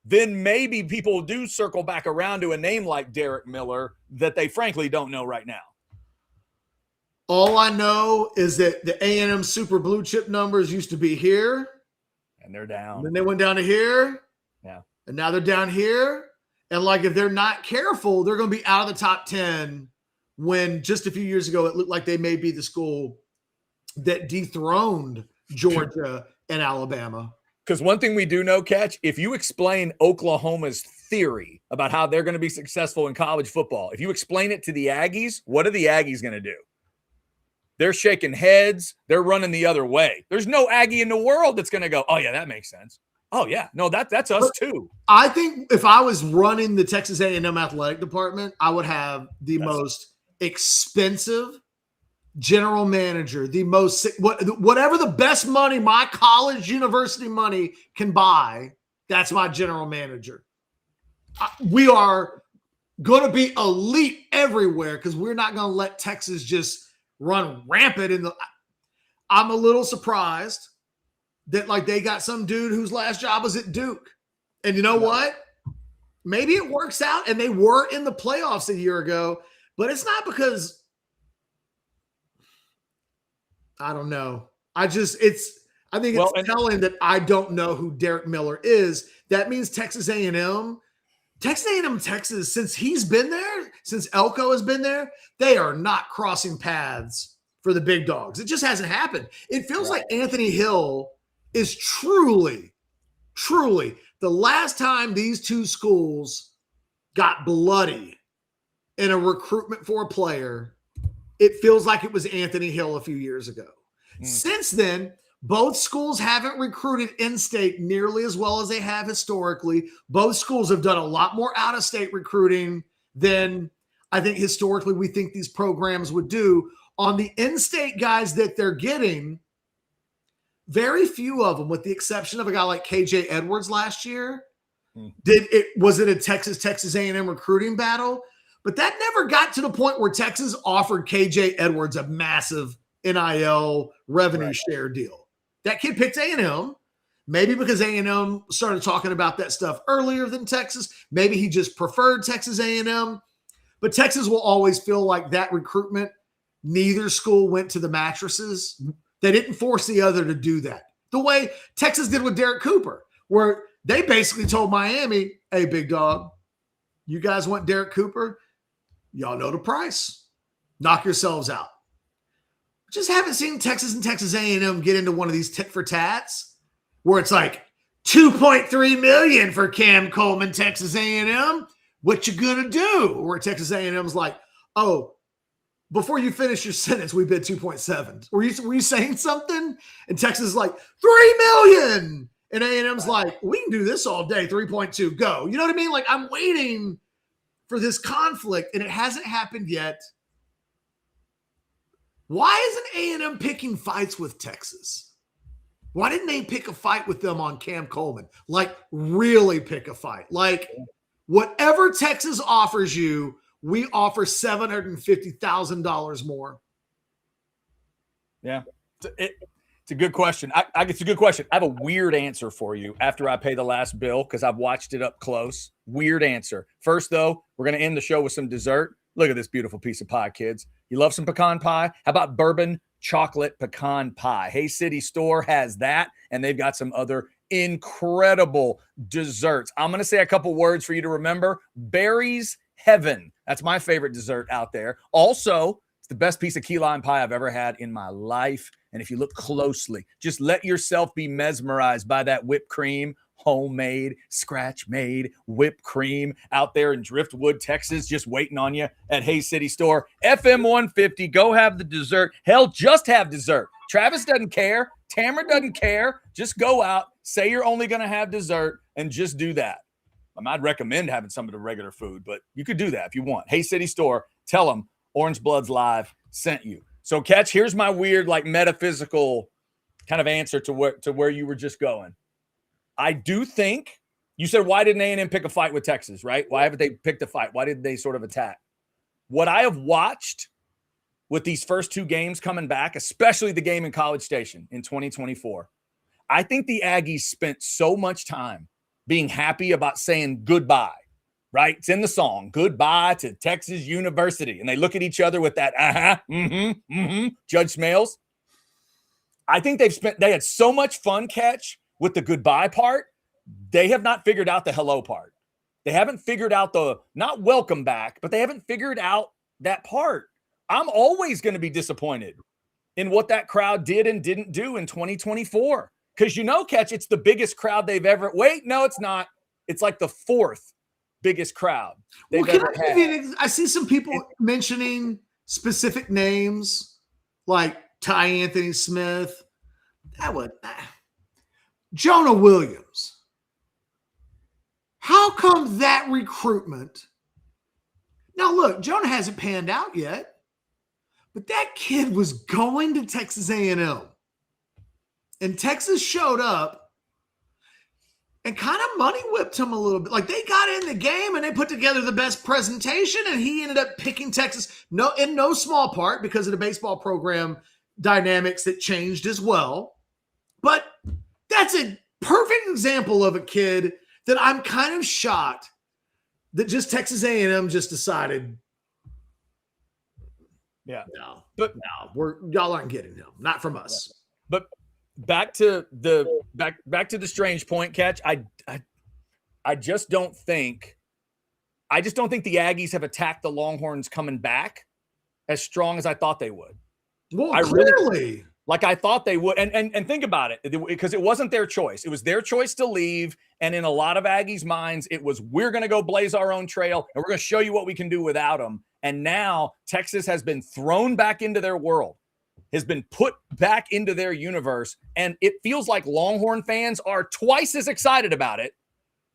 then maybe people do circle back around to a name like Derek Miller that they frankly don't know right now. All I know is that the A&M super blue chip numbers used to be here. And they're down. And then they went down to here. Yeah. And now they're down here. And like if they're not careful, they're going to be out of the top 10 when just a few years ago it looked like they may be the school that dethroned Georgia in Alabama. Because one thing we do know, Catch, if you explain Oklahoma's theory about how they're going to be successful in college football, if you explain it to the Aggies, what are the Aggies going to do? They're shaking heads. They're running the other way. There's no Aggie in the world that's going to go, oh, yeah, that makes sense. Oh, yeah. No, that's us too. I think if I was running the Texas A&M athletic department, I would have the most expensive general manager, the most whatever the best money my college university money can buy, that's my general manager. We are going to be elite everywhere because we're not going to let Texas just run rampant in the. I'm a little surprised that like they got some dude whose last job was at Duke, and you know what? Maybe it works out, and they were in the playoffs a year ago, but it's not because. I don't know. I think it's telling that I don't know who Derek Miller is. That means Texas A&M, Texas, since he's been there, since Elko has been there, they are not crossing paths for the big dogs. It just hasn't happened. It feels like Anthony Hill is truly the last time these two schools got bloody in a recruitment for a player. It feels like it was Anthony Hill a few years ago. Since then, both schools haven't recruited in-state nearly as well as they have historically. Both schools have done a lot more out-of-state recruiting than I think historically we think these programs would do. On the in-state guys that they're getting, very few of them, with the exception of a guy like KJ Edwards last year, was it a Texas A&M recruiting battle? But that never got to the point where Texas offered KJ Edwards a massive NIL revenue share deal. That kid picked A&M, maybe because A&M started talking about that stuff earlier than Texas. Maybe he just preferred Texas A&M. But Texas will always feel like that recruitment, neither school went to the mattresses. They didn't force the other to do that. The way Texas did with Derek Cooper, where they basically told Miami, hey, big dog, you guys want Derek Cooper? Y'all know the price. Knock yourselves out. Just haven't seen Texas and Texas A&M get into one of these tit for tats where it's like $2.3 million for Cam Coleman, Texas A&M. What you gonna do? Where Texas A&M's like, oh, before you finish your sentence, we bid 2.7. Were you saying something? And Texas is like, $3 million. And A&M's like, we can do this all day. 3.2, go. You know what I mean? Like, I'm waiting for this conflict, and it hasn't happened yet. Why isn't A&M picking fights with Texas? Why didn't they pick a fight with them on Cam Coleman? Like, really pick a fight. Like, whatever Texas offers you, we offer $750,000 more. Yeah. It's a good question. It's a good question. I have a weird answer for you after I pay the last bill because I've watched it up close. Weird answer. First, though, we're going to end the show with some dessert. Look at this beautiful piece of pie, kids. You love some pecan pie? How about bourbon chocolate pecan pie? Hay City Store has that, and they've got some other incredible desserts. I'm going to say a couple words for you to remember. Berries Heaven. That's my favorite dessert out there. Also, it's the best piece of key lime pie I've ever had in my life. And if you look closely, just let yourself be mesmerized by that whipped cream, homemade, scratch-made whipped cream out there in Driftwood, Texas, just waiting on you at Hay City Store. FM 150, go have the dessert. Hell, just have dessert. Travis doesn't care. Tamara doesn't care. Just go out, say you're only going to have dessert, and just do that. I'd recommend having some of the regular food, but you could do that if you want. Hay City Store, tell them Orange Bloods Live sent you. So, Catch, here's my weird, like, metaphysical kind of answer to where you were just going. I do think you said, why didn't A&M pick a fight with Texas, right? Why haven't they picked a fight? Why did they sort of attack? What I have watched with these first two games coming back, especially the game in College Station in 2024, I think the Aggies spent so much time being happy about saying goodbye, right? It's in the song, goodbye to Texas University. And they look at each other with that, Judge Smales. I think they had so much fun, Catch, with the goodbye part. They have not figured out the hello part. They haven't figured out the, not welcome back, but they haven't figured out that part. I'm always going to be disappointed in what that crowd did and didn't do in 2024. Because Catch, it's the biggest crowd they've ever. Wait, no, it's not. It's like the fourth biggest crowd they've ever had. I see some people mentioning specific names like Ty Anthony Smith. Jonah Williams. How come that recruitment? Now, look, Jonah hasn't panned out yet, but that kid was going to Texas A&M. And Texas showed up and kind of money whipped him a little bit. Like, they got in the game and they put together the best presentation, and he ended up picking Texas, in no small part because of the baseball program dynamics that changed as well. But that's a perfect example of a kid that I'm kind of shocked that just Texas A&M just decided, y'all aren't getting him, not from us. But back to the strange point, Catch. I just don't think the Aggies have attacked the Longhorns coming back as strong as I thought they would. Well, clearly. I thought they would. And think about it, because it wasn't their choice. It was their choice to leave. And in a lot of Aggies' minds, it was, we're going to go blaze our own trail, and we're going to show you what we can do without them. And now Texas has been thrown back into their world, has been put back into their universe. And it feels like Longhorn fans are twice as excited about it,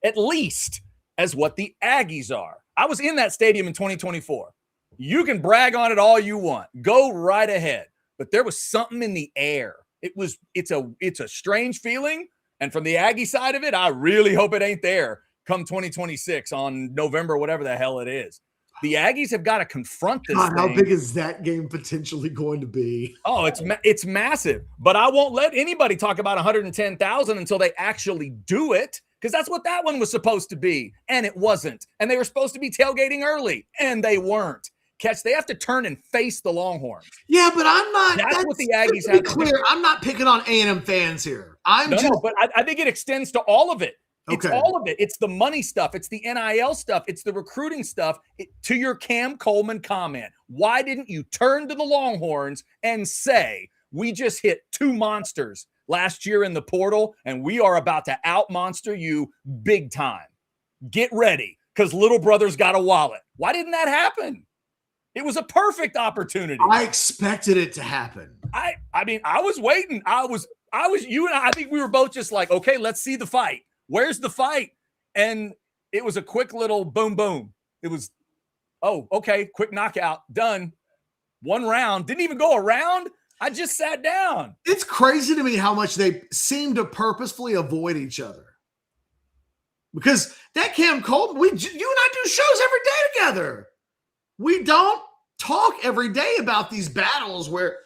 at least, as what the Aggies are. I was in that stadium in 2024. You can brag on it all you want. Go right ahead. But there was something in the air. It's a strange feeling. And from the Aggie side of it, I really hope it ain't there come 2026 on November, whatever the hell it is. The Aggies have got to confront this thing. How big is that game potentially going to be? Oh, it's massive. But I won't let anybody talk about 110,000 until they actually do it, because that's what that one was supposed to be. And it wasn't. And they were supposed to be tailgating early, and they weren't. Catch, they have to turn and face the Longhorns. Yeah, but I'm not. That's what the Aggies have to clear. I'm not picking on A&M fans here. But I think it extends to all of it. It's okay. all of it. It's the money stuff. It's the NIL stuff. It's the recruiting stuff. To your Cam Coleman comment, why didn't you turn to the Longhorns and say, we just hit two monsters last year in the portal, and we are about to out-monster you big time. Get ready, because little brother's got a wallet. Why didn't that happen? It was a perfect opportunity. I expected it to happen. I mean, I was waiting. I was you and I think we were both just like, okay, let's see the fight. Where's the fight? And it was a quick little boom, boom. It was, oh, okay, quick knockout, done. One round. Didn't even go around. I just sat down. It's crazy to me how much they seem to purposefully avoid each other. Because that Cam Coleman, you and I do shows every day together. We don't talk every day about these battles where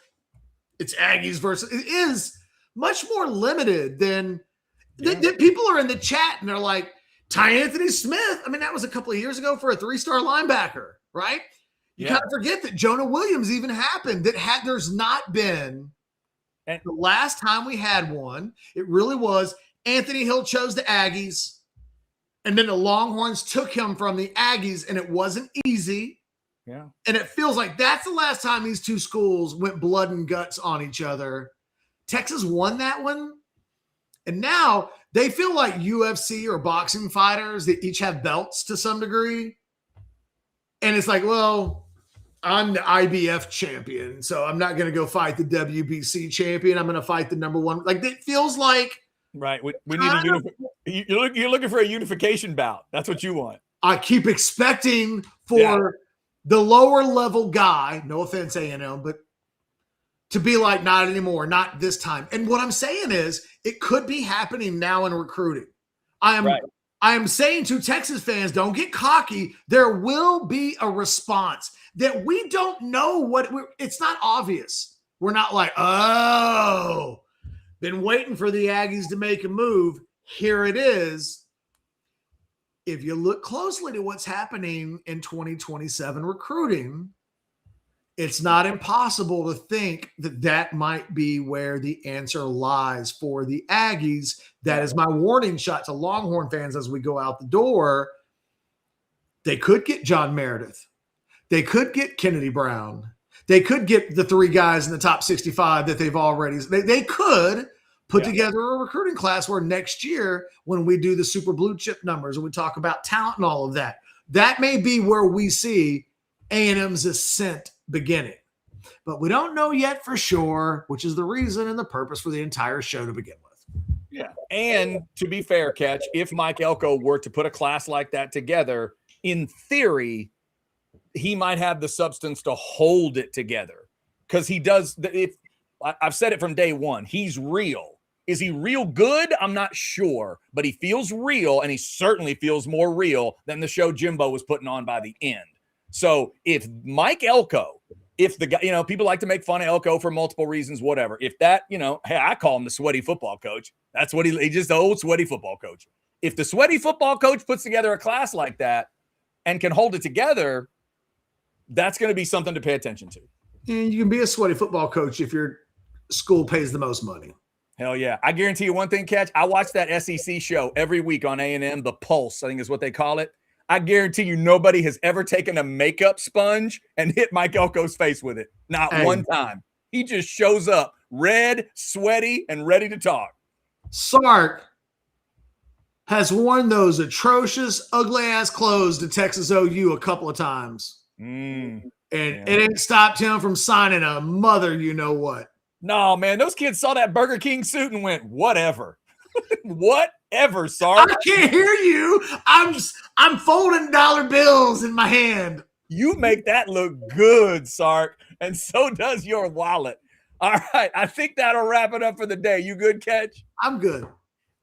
it's Aggies versus. It is much more limited than that. People are in the chat and they're like, Ty Anthony Smith. I mean, that was a couple of years ago for a 3-star linebacker, right? You kind of forget that Jonah Williams even happened. There's not been. And the last time we had one, it really was Anthony Hill chose the Aggies, and then the Longhorns took him from the Aggies, and it wasn't easy. Yeah. And it feels like that's the last time these two schools went blood and guts on each other. Texas won that one. And now they feel like UFC or boxing fighters that each have belts to some degree. And it's like, well, I'm the IBF champion, so I'm not going to go fight the WBC champion. I'm going to fight the number one. Like, it feels like. Right. We need you're looking for a unification bout. That's what you want. I keep expecting for the lower level guy, no offense, A&M, but to be like, not anymore, not this time. And what I'm saying is it could be happening now in recruiting. I am saying to Texas fans, don't get cocky. There will be a response that we don't know it's not obvious. We're not like, oh, been waiting for the Aggies to make a move. Here it is. If you look closely to what's happening in 2027 recruiting, it's not impossible to think that might be where the answer lies for the Aggies. That is my warning shot to Longhorn fans as we go out the door. They could get John Meredith. They could get Kennedy Brown. They could get the three guys in the top 65 that they've already – they could, put together a recruiting class where next year, when we do the super blue chip numbers and we talk about talent and all of that, that may be where we see A&M's ascent beginning. But we don't know yet for sure, which is the reason and the purpose for the entire show to begin with. Yeah. And to be fair, Catch, if Mike Elko were to put a class like that together, in theory, he might have the substance to hold it together, because he does. If I've said it from day one, he's real. Is he real good? I'm not sure, but he feels real, and he certainly feels more real than the show Jimbo was putting on by the end. So if Mike Elko, if the guy, people like to make fun of Elko for multiple reasons, whatever. If that, hey, I call him the sweaty football coach. That's what he's just the old sweaty football coach. If the sweaty football coach puts together a class like that and can hold it together, that's going to be something to pay attention to. And you can be a sweaty football coach if your school pays the most money. Hell yeah. I guarantee you one thing, Catch. I watch that SEC show every week on A&M, The Pulse, I think is what they call it. I guarantee you nobody has ever taken a makeup sponge and hit Mike Elko's face with it. Not one time. He just shows up red, sweaty, and ready to talk. Sark has worn those atrocious, ugly-ass clothes to Texas OU a couple of times. And it ain't stopped him from signing a mother you-know-what. No, man, those kids saw that Burger King suit and went, whatever. Whatever, Sark. I can't hear you. I'm folding dollar bills in my hand. You make that look good, Sark, and so does your wallet. All right, I think that'll wrap it up for the day. You good, Catch? I'm good.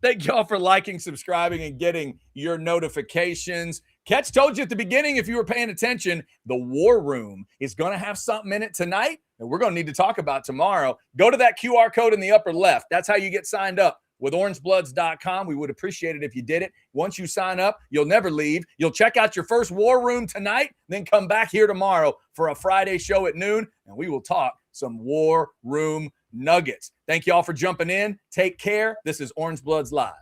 Thank y'all for liking, subscribing, and getting your notifications. Catch told you at the beginning, if you were paying attention, the War Room is going to have something in it tonight, and we're going to need to talk about tomorrow. Go to that QR code in the upper left. That's how you get signed up with orangebloods.com. We would appreciate it if you did it. Once you sign up, you'll never leave. You'll check out your first War Room tonight, then come back here tomorrow for a Friday show at noon, and we will talk some War Room nuggets. Thank you all for jumping in. Take care. This is Orange Bloods Live.